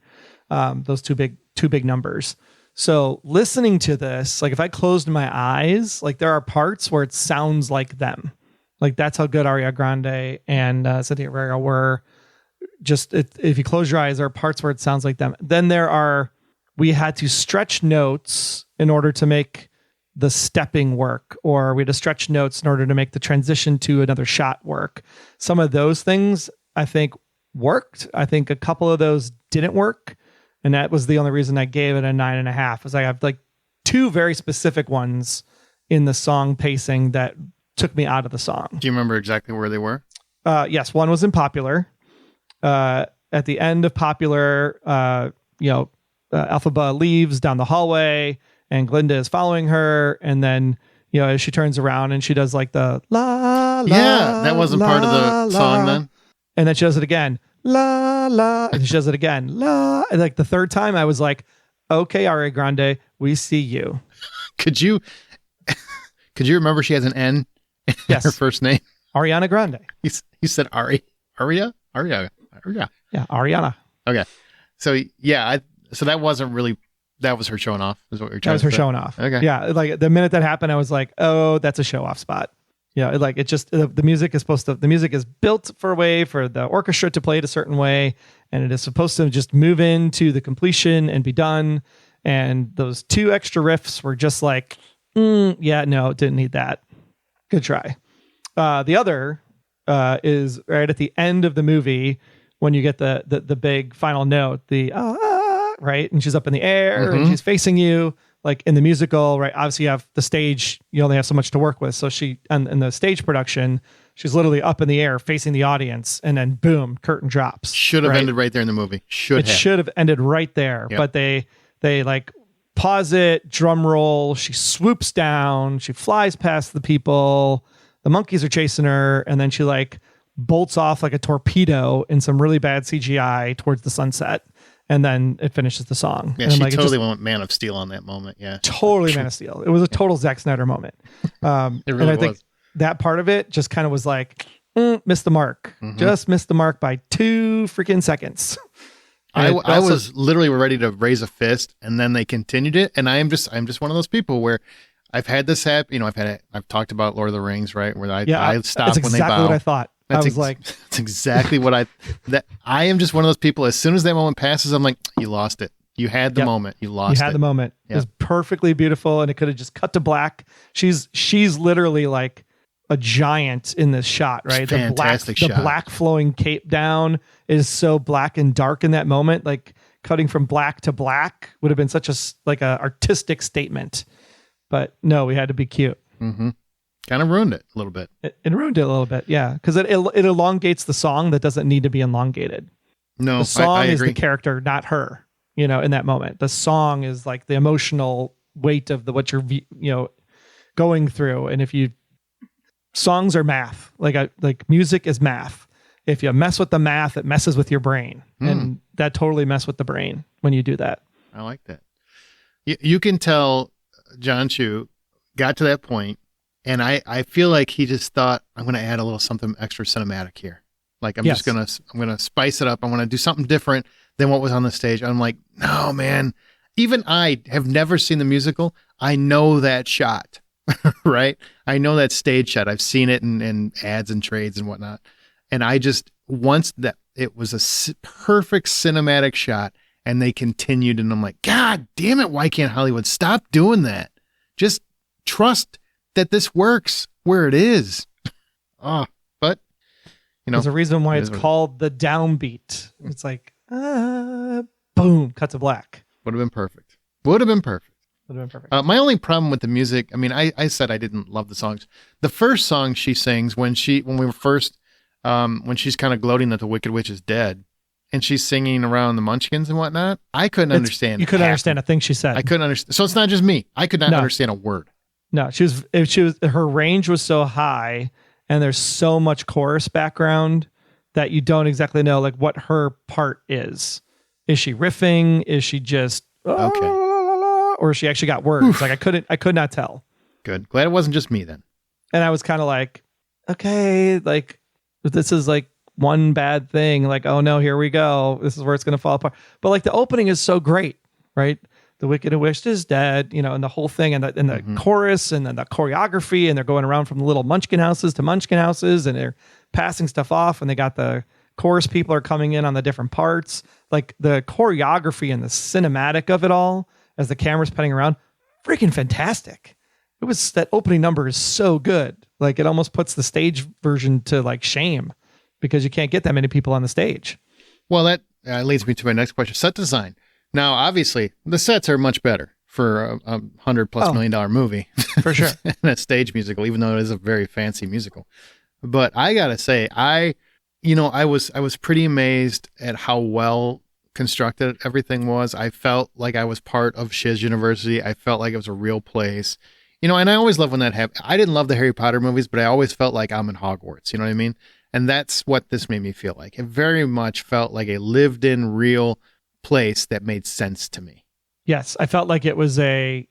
those two big numbers. So listening to this, like if I closed my eyes, like there are parts where it sounds like them. Like that's how good Ariana Grande and Cynthia were. Just if you close your eyes, there are parts where it sounds like them. Then we had to stretch notes in order to make the stepping work, or we had to stretch notes in order to make the transition to another shot work. Some of those things I think worked. I think a couple of those didn't work. And that was the only reason I gave it a 9.5, was I have like two very specific ones in the song pacing that took me out of the song. Do you remember exactly where they were? Yes. One was in Popular. At the end of Popular, Elphaba leaves down the hallway and Glinda is following her. And then, as she turns around and she does like the la, la. Yeah, that wasn't part of the song then. And then she does it again. La, la. And she does it again. La. And like the third time I was like, okay, Ariana Grande, we see you. Could you remember she has an N in her first name? Ariana Grande. You said Aria? Yeah, Ariana. Okay. So so that wasn't really, that was her showing off, is what you're trying to say. That was her showing off. Okay. Yeah. Like the minute that happened, I was like, oh, that's a show off spot. Yeah. Like it just, the music is built for a way for the orchestra to play it a certain way. And it is supposed to just move into the completion and be done. And those two extra riffs were just like, yeah, no, didn't need that. Good try. The other is right at the end of the movie when you get the big final note, right? And she's up in the air and she's facing you, like in the musical, right? Obviously you have the stage, you only have so much to work with. So in the stage production, she's literally up in the air facing the audience, and then boom, curtain drops. Should have ended right there in the movie. Should have ended right there. Yep. But they like pause it, drum roll, she swoops down, she flies past the people, the monkeys are chasing her, and then she like bolts off like a torpedo in some really bad CGI towards the sunset, and then it finishes the song. Yeah, and she totally went Man of Steel on that moment. Yeah, totally Man of Steel. It was a total Zack Snyder moment. It really and I think was. that part of it just kind of was like, missed the mark. Just missed the mark by 2 freaking seconds. I was literally ready to raise a fist, and then they continued it. And I'm just one of those people where I've had this happen. I've talked about Lord of the Rings, right? Where I stop when they bow. That's exactly what I thought. That's exactly what I am just one of those people. As soon as that moment passes, I'm like, you lost it. You had the moment. You lost it. You had the moment. Yep. It was perfectly beautiful, and it could have just cut to black. She's literally like a giant in this shot, right? Fantastic shot. The black flowing cape down is so black and dark in that moment. Like cutting from black to black would have been such a artistic statement, but no, we had to be cute. Kind of ruined it a little bit. It ruined it a little bit, yeah, because it elongates the song that doesn't need to be elongated. No, the song I is agree. the character, not her. In that moment, the song is like the emotional weight of what you're going through, and if you songs are math, like music is math. If you mess with the math, it messes with your brain, and that totally mess with the brain when you do that. I like that. You can tell Jon Chu got to that point, and I feel like he just thought, I'm going to add a little something extra cinematic here. Like I'm going to spice it up. I want to do something different than what was on the stage. I'm like, no, man. Even I have never seen the musical. I know that shot. Right? I know that stage shot. I've seen it in ads and trades and whatnot. And I just, once that it was a perfect cinematic shot, and they continued, and I'm like, God damn it. Why can't Hollywood stop doing that? Just trust that this works where it is. But there's a reason why it's called the downbeat. It's like, boom, cut to black. Would have been perfect. My only problem with the music, I said I didn't love the songs. The first song she sings when she's kind of gloating that the Wicked Witch is dead, and she's singing around the Munchkins and whatnot, I couldn't understand. You couldn't understand a thing she said. I couldn't understand. So it's not just me. I could not understand a word. No, her range was so high, and there's so much chorus background that you don't exactly know like what her part is. Is she riffing? Is she just okay? Or she actually got words. Oof. Like I could not tell. Good. Glad it wasn't just me then. And I was kind of like, okay, like this is like one bad thing, like, oh no, here we go. This is where it's going to fall apart. But like the opening is so great, right? The wicked and wished is dead, and the whole thing, and the chorus, and then the choreography, and they're going around from the little munchkin houses to munchkin houses, and they're passing stuff off, and they got the chorus people are coming in on the different parts. Like the choreography and the cinematic of it all as the camera's panning around, freaking fantastic. It was, that opening number is so good. Like it almost puts the stage version to like shame because you can't get that many people on the stage. Well, that leads me to my next question. Set design. Now, obviously, the sets are much better for a $100+ million movie. For sure. And a stage musical, even though it is a very fancy musical. But I got to say, I was pretty amazed at how well constructed everything was. I felt like I was part of Shiz University. I felt like it was a real place. And I always love when that happens. I didn't love the Harry Potter movies, but I always felt like I'm in Hogwarts. You know what I mean? And that's what this made me feel like. It very much felt like a lived-in, real place that made sense to me. Yes, I felt like it was a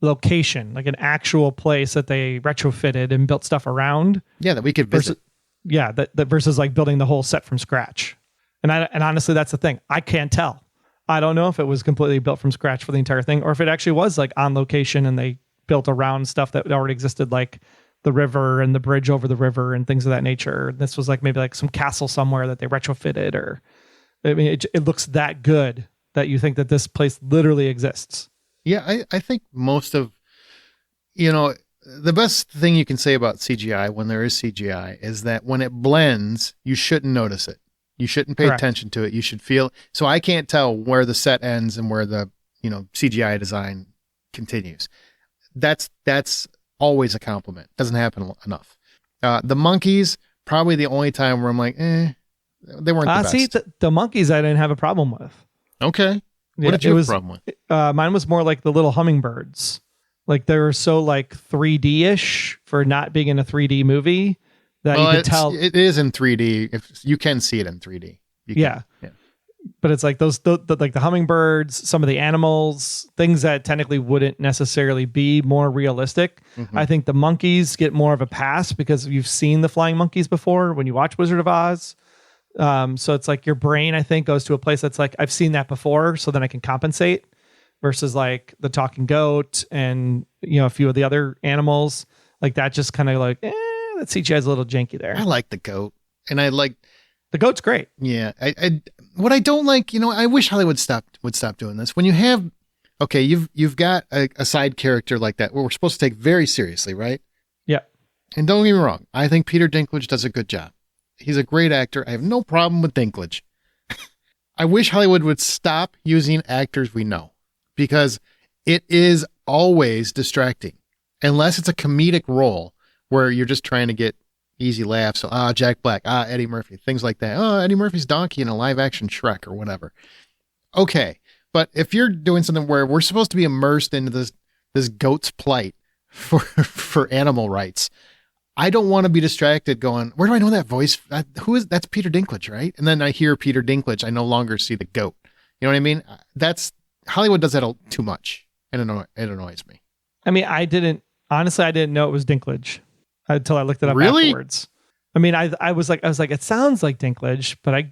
location, like an actual place that they retrofitted and built stuff around. Yeah, that we could visit. That versus like building the whole set from scratch. And honestly, that's the thing. I can't tell. I don't know if it was completely built from scratch for the entire thing, or if it actually was like on location and they built around stuff that already existed, like the river and the bridge over the river and things of that nature. This was like maybe like some castle somewhere that they retrofitted, or I mean, it looks that good that you think that this place literally exists. Yeah, I think most of, the best thing you can say about CGI when there is CGI is that when it blends, you shouldn't notice it. You shouldn't pay attention to it. You should feel. So I can't tell where the set ends and where the, CGI design continues. That's always a compliment. Doesn't happen enough. The monkeys, probably the only time where I'm like, they weren't the best. See, the monkeys I didn't have a problem with. Okay. What did you have a problem with? Mine was more like the little hummingbirds. Like they were so like 3D-ish for not being in a 3D movie that you could tell. It is in 3D. If you can see it in 3D. Yeah. But it's like those, like the hummingbirds, some of the animals, things that technically wouldn't necessarily be more realistic. Mm-hmm. I think the monkeys get more of a pass because you've seen the flying monkeys before when you watch Wizard of Oz. So it's like your brain, I think, goes to a place that's like, I've seen that before, so then I can compensate, versus like the talking goat and, a few of the other animals like that. Just kind of like, that CGI is a little janky there. I like the goat, and I like the goat's great. Yeah. What I don't like, I wish Hollywood would stop doing this. When you have, okay, you've got a side character like that where we're supposed to take very seriously, right? Yeah. And don't get me wrong, I think Peter Dinklage does a good job. He's a great actor. I have no problem with Dinklage. I wish Hollywood would stop using actors we know, because it is always distracting, unless it's a comedic role where you're just trying to get easy laughs. So, Jack Black, Eddie Murphy, things like that. Oh, Eddie Murphy's donkey in a live action Shrek or whatever. Okay. But if you're doing something where we're supposed to be immersed into this goat's plight for animal rights, I don't want to be distracted going, where do I know that voice? That's Peter Dinklage, right? And then I hear Peter Dinklage. I no longer see the goat. You know what I mean? Hollywood does that too much. And it annoys me. I mean, I didn't know it was Dinklage until I looked it up really? Afterwards. I mean, I was like, it sounds like Dinklage, but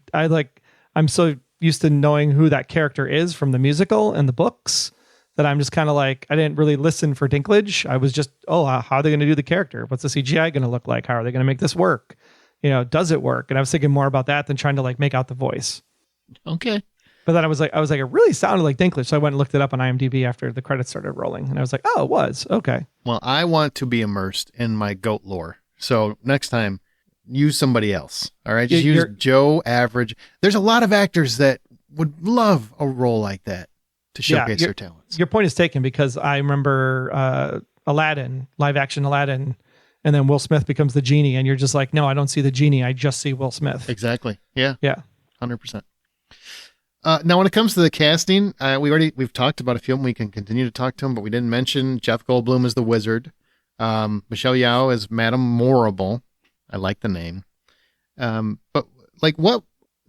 I'm so used to knowing who that character is from the musical and the books that I'm just kind of like, I didn't really listen for Dinklage. I was just, how are they going to do the character? What's the CGI going to look like? How are they going to make this work? Does it work? And I was thinking more about that than trying to like make out the voice. Okay. But then I was like, it really sounded like Dinklage. So I went and looked it up on IMDb after the credits started rolling. And I was like, it was. Okay. Well, I want to be immersed in my goat lore. So next time, use somebody else. All right. Just use Joe Average. There's a lot of actors that would love a role like that to showcase their talents. Your point is taken, because I remember Aladdin, live action Aladdin, and then Will Smith becomes the genie, and you're just like, no, I don't see the genie. I just see Will Smith. Exactly. Yeah. Yeah. 100%. Now, when it comes to the casting, we've talked about a few of them. We can continue to talk to them, but we didn't mention Jeff Goldblum as the wizard. Michelle Yeoh as Madame Morrible. I like the name. But like, what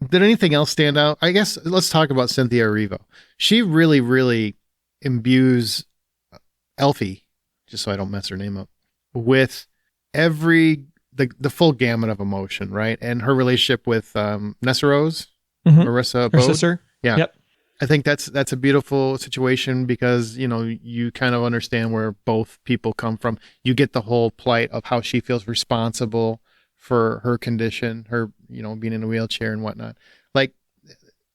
did anything else stand out? I guess let's talk about Cynthia Erivo. She really, really imbues Elphie, just so I don't mess her name up, with every the full gamut of emotion, right? And her relationship with Nessa Rose, Mhm. Marissa Her Bode. sister. Yeah. Yep. I think that's a beautiful situation because, you kind of understand where both people come from. You get the whole plight of how she feels responsible for her condition, her, being in a wheelchair and whatnot. Like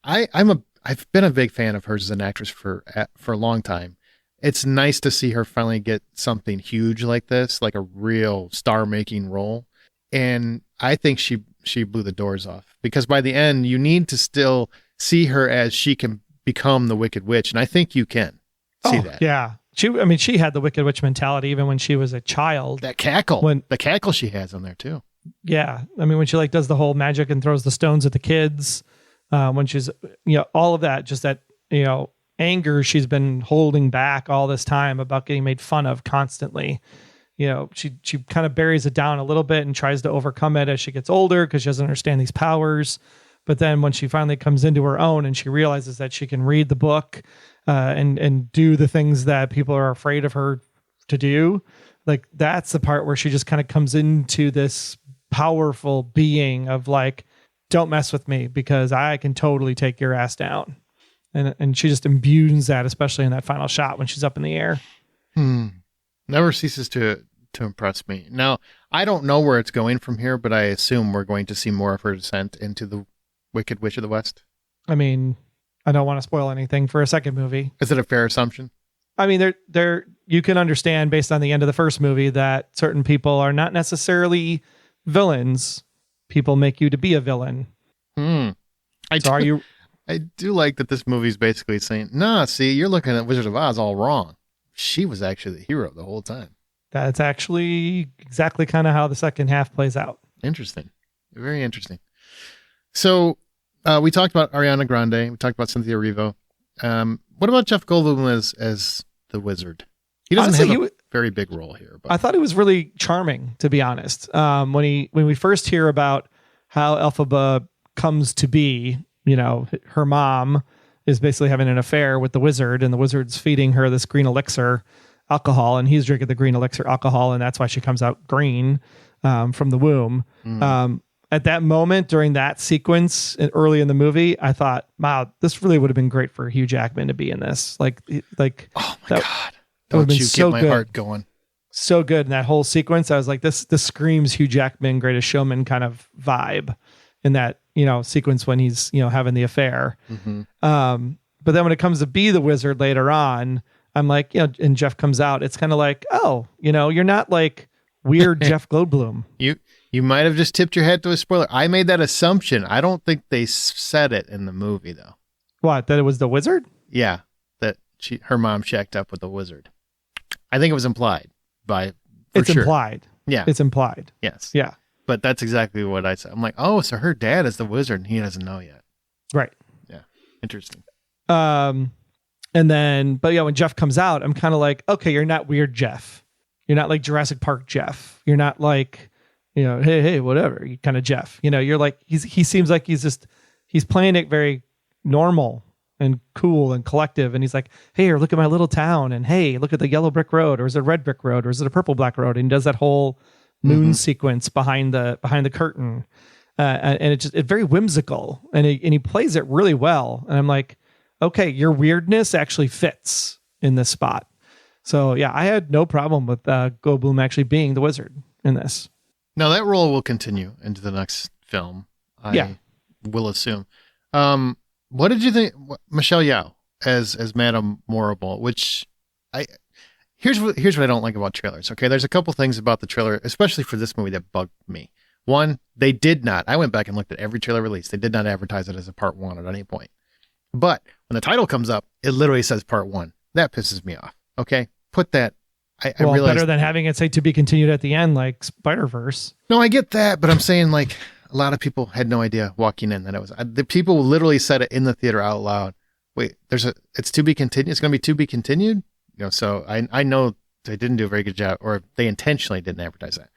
I've been a big fan of hers as an actress for a long time. It's nice to see her finally get something huge like this, like a real star-making role. And I think she blew the doors off because by the end, you need to still see her as she can become the Wicked Witch. And I think you can see that. Yeah. She had the Wicked Witch mentality even when she was a child. That cackle, the cackle she has on there too. Yeah. When she does the whole magic and throws the stones at the kids, when she's, all of that, just that, anger she's been holding back all this time about getting made fun of constantly. She kind of buries it down a little bit and tries to overcome it as she gets older because she doesn't understand these powers. But then when she finally comes into her own and she realizes that she can read the book and do the things that people are afraid of her to do, like that's the part where she just kind of comes into this powerful being of like, don't mess with me because I can totally take your ass down. And she just imbues that, especially in that final shot when she's up in the air. Never ceases to impress me. Now, I don't know where it's going from here, but I assume we're going to see more of her descent into the Wicked Witch of the West. I don't want to spoil anything for a second movie. Is it a fair assumption? There you can understand based on the end of the first movie that certain people are not necessarily villains. People make you to be a villain. I do like that this movie is basically saying, nah, see, you're looking at Wizard of Oz all wrong. She was actually the hero the whole time. That's actually exactly kind of how the second half plays out. Interesting. Very interesting. So we talked about Ariana Grande. We talked about Cynthia Erivo. What about Jeff Goldblum as the wizard? He doesn't have a very big role here. But I thought he was really charming, to be honest. When we first hear about how Elphaba comes to be, her mom is basically having an affair with the wizard, and the wizard's feeding her this green elixir alcohol, and he's drinking the green elixir alcohol, and that's why she comes out green from the womb. At that moment, during that sequence early in the movie, I thought, wow, this really would have been great for Hugh Jackman to be in this. Oh my God. Don't you get my heart going. So good in that whole sequence. I was like, this screams Hugh Jackman, Greatest Showman kind of vibe in that, sequence when he's, having the affair. But then when it comes to be the wizard later on, I'm like, and Jeff comes out, it's kind of like, oh, you're not like weird Jeff Goldblum. You might have just tipped your head to a spoiler. I made that assumption. I don't think they said it in the movie, though. What? That it was the wizard? Yeah, that her mom shacked up with the wizard. I think it was implied It's implied. Yeah. It's implied. Yes. Yeah. But that's exactly what I said. I'm like, oh, so her dad is the wizard and he doesn't know yet. Right. Yeah. Interesting. But yeah, when Jeff comes out, I'm kind of like, okay, you're not weird Jeff. You're not like Jurassic Park Jeff. You're not like, hey, whatever, you kind of Jeff. You're like, he seems like he's playing it very normal and cool and collective. And he's like, hey, look at my little town. And hey, look at the yellow brick road, or is it a red brick road, or is it a purple black road? And he does that whole moon sequence behind the curtain. And it's very whimsical, and he plays it really well. And I'm like, okay, your weirdness actually fits in this spot. So yeah, I had no problem with Goldblum actually being the wizard in this. Now that role will continue into the next film. I will assume. What did you think, Michelle Yeoh as Madame Morrible? Which here's what I don't like about trailers. Okay, there's a couple things about the trailer, especially for this movie, that bugged me. One, they did not. I went back and looked at every trailer release. They did not advertise it as a part one at any point. But when the title comes up, it literally says part one. That pisses me off. Okay, put that. I realize better than having it say to be continued at the end, like Spider-Verse. No, I get that, but I'm saying like a lot of people had no idea walking in that it was. The people literally said it in the theater out loud. Wait, it's to be continued. It's going to be to be continued. So I know they didn't do a very good job, or they intentionally didn't advertise that.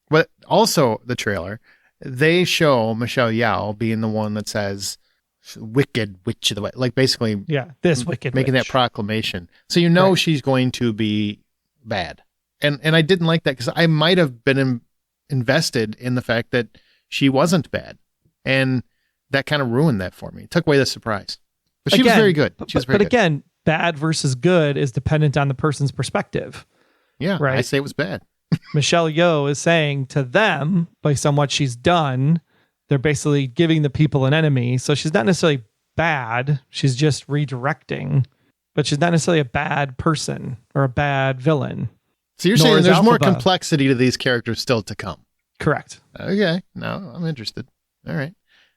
But also the trailer, they show Michelle Yeoh being the one that says "Wicked Witch of the West," like basically, this wicked making witch. that proclamation. So she's going to be bad, and I didn't like that because I might have been invested in the fact that she wasn't bad. And that kind of ruined that for me. It took away the surprise. But she was very good. But again, bad versus good is dependent on the person's perspective. Yeah, right? I say it was bad. Michelle Yeoh is saying to them, based on what she's done, they're basically giving the people an enemy. So she's not necessarily bad. She's just redirecting. But she's not necessarily a bad person or a bad villain. So you're saying there's more complexity to these characters still to come. Correct. Okay. No, I'm interested. All right.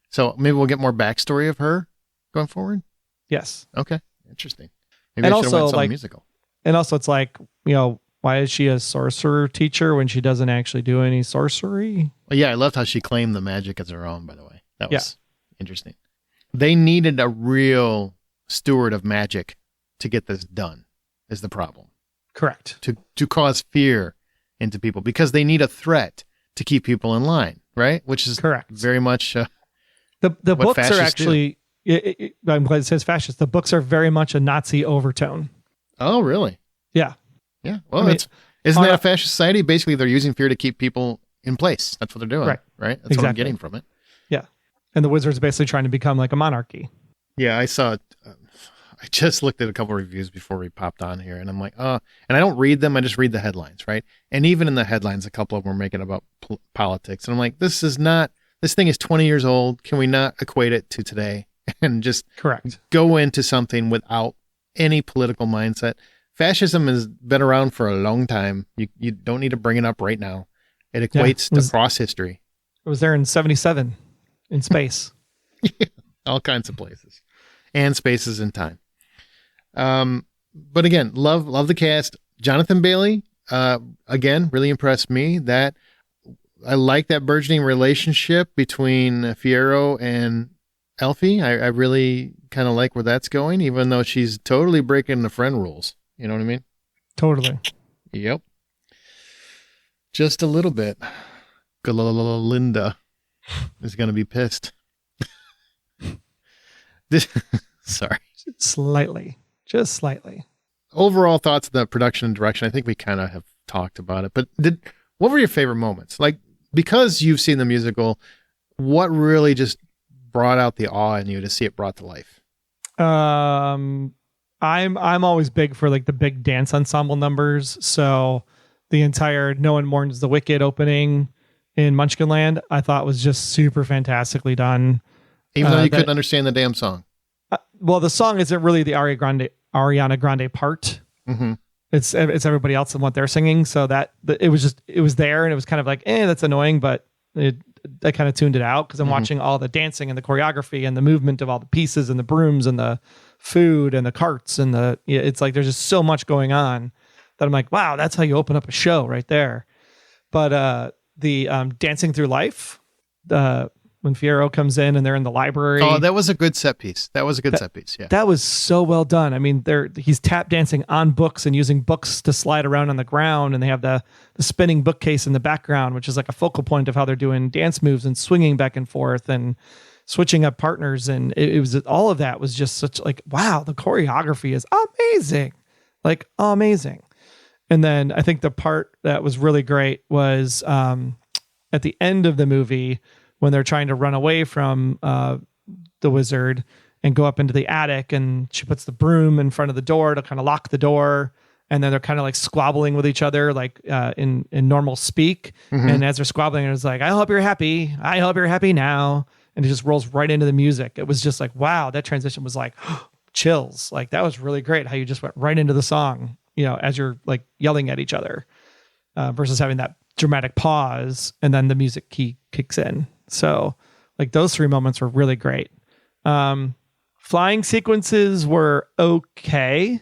So maybe we'll get more backstory of her going forward? Yes. Okay. Interesting. Maybe and I should have also, went some like, musical. And also it's like, why is she a sorcerer teacher when she doesn't actually do any sorcery? Well, yeah, I loved how she claimed the magic as her own, by the way. That was interesting. They needed a real steward of magic to get this done, is the problem. Correct. To cause fear into people, because they need a threat to keep people in line, right? Which is correct. Very much the books are actually, I'm glad it says fascist. The books are very much a Nazi overtone. Oh, really? Yeah. Yeah. Well, isn't that a fascist society? Basically, they're using fear to keep people in place. That's what they're doing, right? That's what I'm getting from it. Yeah. And the Wizards basically trying to become like a monarchy. Yeah, I saw it. I just looked at a couple of reviews before we popped on here, and I'm like, and I don't read them. I just read the headlines, right? And even in the headlines, a couple of them were making about politics. And I'm like, this thing is 20 years old. Can we not equate it to today and just go into something without any political mindset? Fascism has been around for a long time. You don't need to bring it up right now. It equates to cross history. It was there in 1977 in space. All kinds of places and spaces and time. But again, love the cast. Jonathan Bailey, again, really impressed me. That I like that burgeoning relationship between Fiyero and Elfie. I really kind of like where that's going, even though she's totally breaking the friend rules. You know what I mean? Totally. Yep. Just a little bit. Glinda is going to be pissed. Sorry. Just slightly. Overall thoughts of the production and direction. I think we kind of have talked about it, but what were your favorite moments? Like, because you've seen the musical, what really just brought out the awe in you to see it brought to life? I'm always big for like the big dance ensemble numbers. So the entire No One Mourns the Wicked opening in Munchkinland, I thought was just super fantastically done. Even though you couldn't understand the damn song. Well, the song isn't really the Ariana Grande part. Mm-hmm. It's everybody else and what they're singing. So it was there, and it was kind of like, that's annoying, but I kind of tuned it out because I'm watching all the dancing and the choreography and the movement of all the pieces and the brooms and the food and the carts and it's like there's just so much going on that I'm like, wow, that's how you open up a show right there. But the dancing through life, when Fiyero comes in and they're in the library. Oh, that was a good set piece. Yeah. That was so well done. I mean, he's tap dancing on books and using books to slide around on the ground, and they have the spinning bookcase in the background, which is like a focal point of how they're doing dance moves and swinging back and forth and switching up partners. And it was all of that was just such like, wow, the choreography is amazing. Like amazing. And then I think the part that was really great was at the end of the movie, when they're trying to run away from the wizard and go up into the attic, and she puts the broom in front of the door to kind of lock the door. And then they're kind of like squabbling with each other, like in normal speak. Mm-hmm. And as they're squabbling, it's like, I hope you're happy. I hope you're happy now. And it just rolls right into the music. It was just like, wow, that transition was like chills. Like that was really great. How you just went right into the song, as you're like yelling at each other versus having that dramatic pause and then the music key kicks in. So like those three moments were really great. Flying sequences were okay.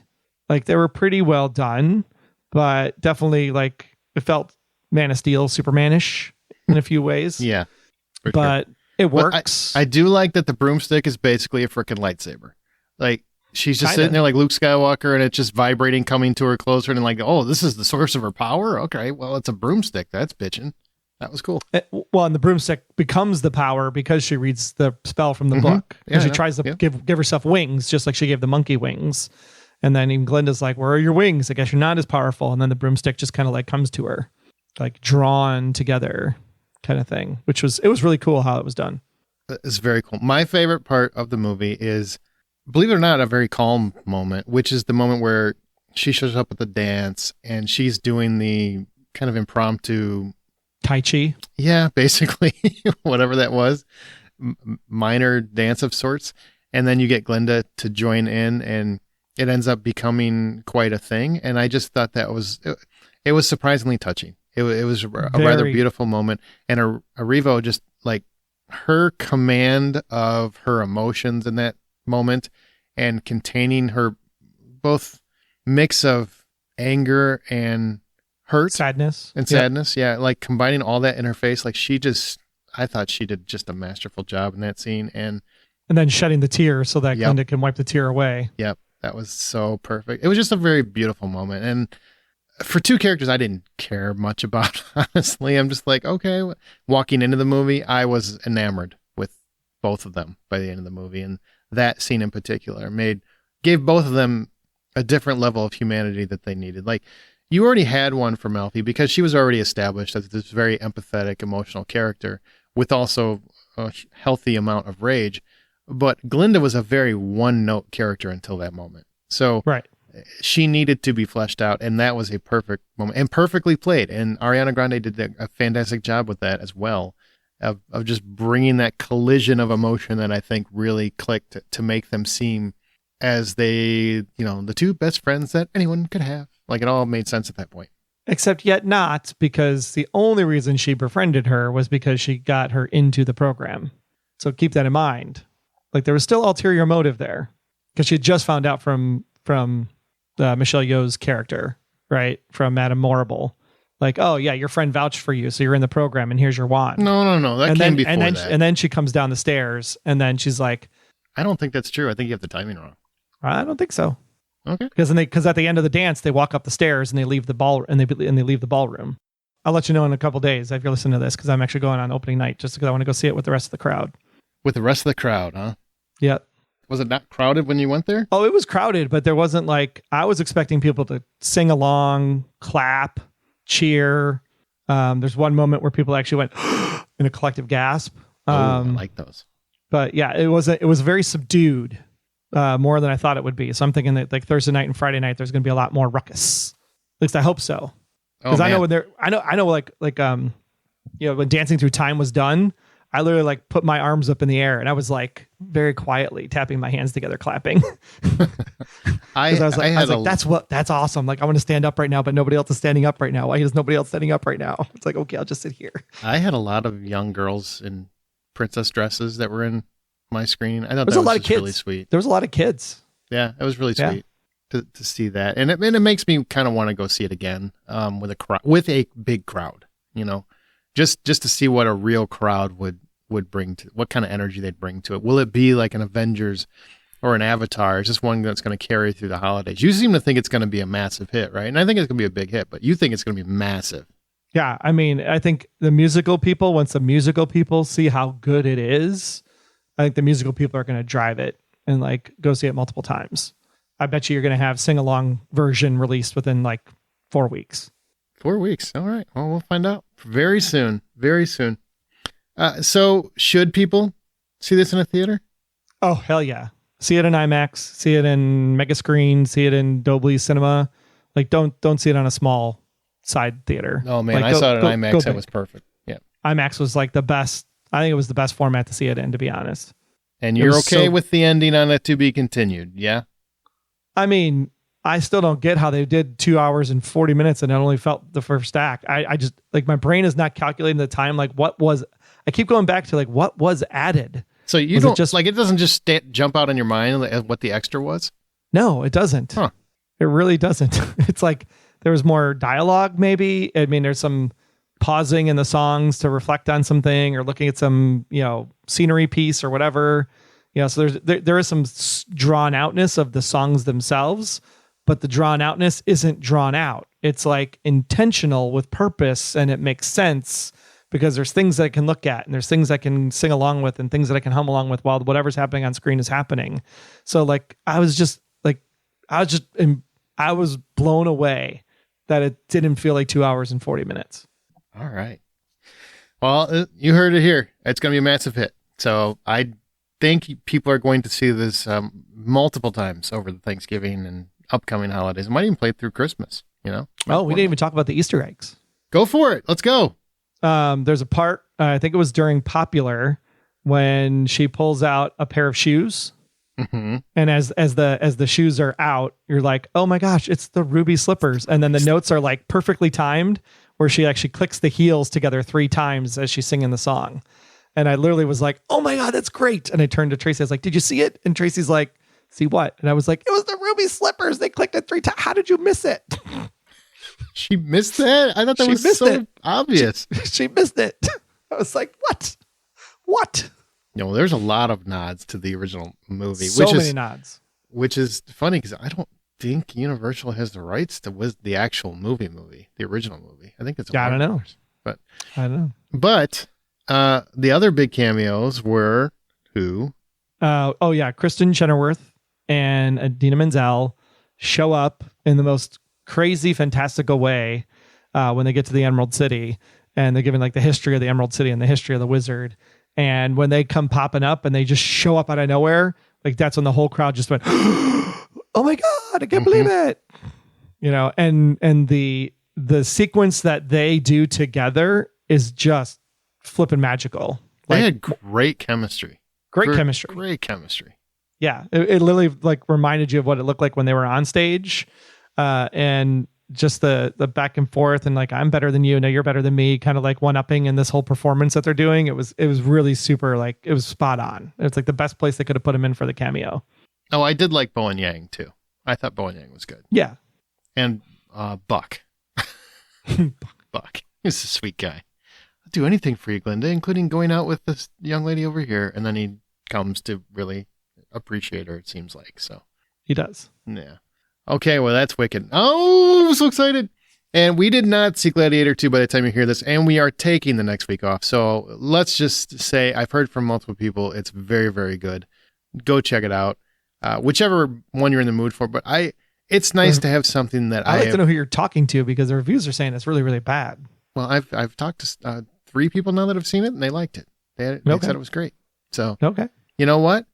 Like they were pretty well done, but definitely like it felt Man of Steel, Superman-ish in a few ways. Yeah. But sure. It works. I do like that the broomstick is basically a freaking lightsaber. Like she's just sitting there like Luke Skywalker, and it's just vibrating, coming to her closer, and like, oh, this is the source of her power? Okay, well, it's a broomstick. That's bitching. That was cool. Well, and the broomstick becomes the power because she reads the spell from the book. Yeah, and she tries to give herself wings, just like she gave the monkey wings. And then even Glinda's like, where are your wings? I guess you're not as powerful. And then the broomstick just kind of like comes to her. like drawn together kind of thing, it was really cool how it was done. It's very cool. My favorite part of the movie is, believe it or not, a very calm moment, which is the moment where she shows up at the dance and she's doing the kind of impromptu Tai Chi. Yeah, basically, whatever that was, minor dance of sorts. And then you get Glinda to join in, and it ends up becoming quite a thing. And I just thought that it was surprisingly touching. It was a rather beautiful moment. And Erivo, just like her command of her emotions in that moment and containing her both mix of anger and hurt, sadness. Yeah, like combining all that in her face. Like I thought she did just a masterful job in that scene. And then shedding the tear so that Glinda can wipe the tear away. Yep. That was so perfect. It was just a very beautiful moment. And for two characters I didn't care much about, honestly. I'm just like, okay. Walking into the movie, I was enamored with both of them by the end of the movie. And that scene in particular gave both of them a different level of humanity that they needed. Like, you already had one from Elphie because she was already established as this very empathetic, emotional character with also a healthy amount of rage. But Glinda was a very one-note character until that moment. So she needed to be fleshed out, and that was a perfect moment and perfectly played. And Ariana Grande did a fantastic job with that as well, of just bringing that collision of emotion that I think really clicked to make them seem as the two best friends that anyone could have. Like, it all made sense at that point. Except yet not, because the only reason she befriended her was because she got her into the program. So keep that in mind. Like, there was still ulterior motive there, because she had just found out from Michelle Yeoh's character, right? From Madame Morrible. Like, oh yeah, your friend vouched for you, so you're in the program, and here's your wand. No. That came before that. And then she comes down the stairs, and then she's like, I don't think that's true. I think you have the timing wrong. I don't think so. Okay. Because at the end of the dance, they walk up the stairs and they leave the leave the ballroom. I'll let you know in a couple of days if you're listening to this, because I'm actually going on opening night just because I want to go see it with the rest of the crowd. With the rest of the crowd, huh? Yeah. Was it not crowded when you went there? Oh, it was crowded, but there wasn't I was expecting people to sing along, clap, cheer. There's one moment where people actually went in a collective gasp. I like those. But yeah, it was very subdued. More than I thought it would be. So I'm thinking that like Thursday night and Friday night, there's going to be a lot more ruckus. At least I hope so. Because I know when Dancing Through Time was done, I literally like put my arms up in the air and I was like very quietly tapping my hands together, clapping. I was like, that's awesome. Like, I want to stand up right now, but nobody else is standing up right now. Why is nobody else standing up right now? It's like, okay, I'll just sit here. I had a lot of young girls in princess dresses that were in my screen. I thought that was really sweet. There was a lot of kids. Yeah, it was really sweet to see that, and it makes me kind of want to go see it again with a big crowd. Just to see what a real crowd would bring to, what kind of energy they'd bring to it. Will it be like an Avengers or an Avatar? It's just one that's going to carry through the holidays. You seem to think it's going to be a massive hit, right? And I think it's going to be a big hit, but you think it's going to be massive. Yeah, I mean, I think once the musical people see how good it is, I think the musical people are going to drive it and like go see it multiple times. I bet you're going to have sing-along version released within like 4 weeks. 4 weeks. All right. Well, we'll find out very soon. Very soon. So should people see this in a theater? Oh, hell yeah. See it in IMAX, see it in mega screen, see it in Dolby Cinema. Like, don't see it on a small side theater. Oh man, I saw it in IMAX. It was perfect. Yeah. IMAX was like the best. I think it was the best format to see it in, to be honest. And you're okay with the ending on it to be continued, yeah? I mean, I still don't get how they did 2 hours and 40 minutes and it only felt the first act. I just, like, my brain is not calculating the time. Like, I keep going back to, like, what was added? So you don't, it doesn't just jump out in your mind what the extra was? No, it doesn't. Huh. It really doesn't. It's like there was more dialogue, maybe. I mean, there's some pausing in the songs to reflect on something or looking at some, scenery piece or whatever. So there is some drawn outness of the songs themselves, but the drawn outness isn't drawn out. It's like intentional with purpose, and it makes sense because there's things that I can look at and there's things I can sing along with and things that I can hum along with while whatever's happening on screen is happening. So like, I was blown away that it didn't feel like 2 hours and 40 minutes. All right. Well, you heard it here. It's going to be a massive hit. So I think people are going to see this multiple times over the Thanksgiving and upcoming holidays. It might even play through Christmas, you know? Oh, we didn't even talk about the Easter eggs. Go for it. Let's go. There's a part, I think it was during Popular, when she pulls out a pair of shoes. Mm-hmm. And as the shoes are out, you're like, oh my gosh, it's the ruby slippers. And then the notes are like perfectly timed, where she actually clicks the heels together 3 times as she's singing the song. And I literally was like, oh my God, that's great. And I turned to Tracy. I was like, did you see it? And Tracy's like, see what? And I was like, it was the ruby slippers. They clicked it 3 times. How did you miss it? She missed that? I thought that was so obvious. She missed it. I was like, what? No, there's a lot of nods to the original movie. So many nods. Which is funny because I don't think Universal has the rights to the actual movie, the original movie. I think it's I don't know. But I don't know. But the other big cameos were who? Kristen Chenoweth and Idina Menzel show up in the most crazy, fantastical way when they get to the Emerald City, and they're giving like the history of the Emerald City and the history of the wizard. And when they come popping up and they just show up out of nowhere, like that's when the whole crowd just went, oh my God, I can't believe it. You know, and the sequence that they do together is just flipping magical. They had great chemistry. Great chemistry. Great chemistry. Yeah. It literally like reminded you of what it looked like when they were on stage. And just the back and forth and like, I'm better than you. No, you're better than me. Kind of like one-upping in this whole performance that they're doing. It was really super, like it was spot on. It's like the best place they could have put him in for the cameo. Oh, I did like Bowen Yang too. I thought Bowen Yang was good. Yeah. And Buck. Buck. He's a sweet guy. I'll do anything for you, Glinda, including going out with this young lady over here. And then he comes to really appreciate her, it seems like. So he does. Yeah. Okay, well, that's wicked. Oh, I'm so excited. And we did not see Gladiator 2 by the time you hear this, and we are taking the next week off. So let's just say I've heard from multiple people. It's very, very good. Go check it out. Whichever one you're in the mood for. But it's nice to have something that I'd like to know who you're talking to, because the reviews are saying it's really, really bad. Well, I've talked to 3 people now that have seen it, and they liked it. They said it was great. So, okay. You know what?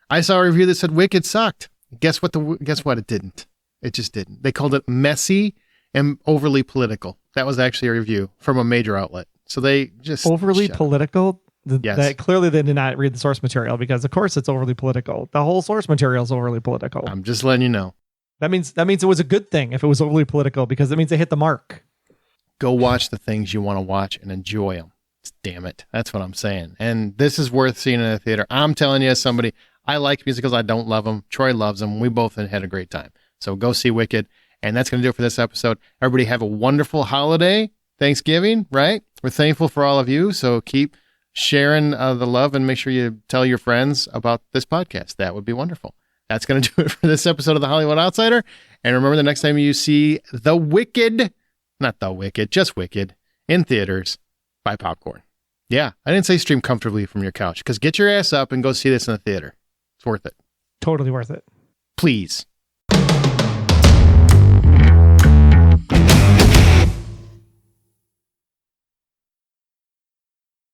I saw a review that said Wicked sucked. Guess what? It didn't. It just didn't. They called it messy and overly political. That was actually a review from a major outlet. So they just overly political. Yes. That clearly they did not read the source material, because of course it's overly political. The whole source material is overly political. I'm just letting you know. That means it was a good thing if it was overly political, because it means they hit the mark. Go watch the things you want to watch and enjoy them. Damn it. That's what I'm saying. And this is worth seeing in a theater. I'm telling you, as somebody, I like musicals. I don't love them. Troy loves them. We both had a great time. So go see Wicked. And that's going to do it for this episode. Everybody have a wonderful holiday, Thanksgiving, right? We're thankful for all of you. So keep sharing the love, and make sure you tell your friends about this podcast. That would be wonderful. That's going to do it for this episode of The Hollywood Outsider. And remember, the next time you see The Wicked, not The Wicked, just Wicked, in theaters, buy popcorn. Yeah, I didn't say stream comfortably from your couch, because get your ass up and go see this in the theater. It's worth it. Totally worth it. Please.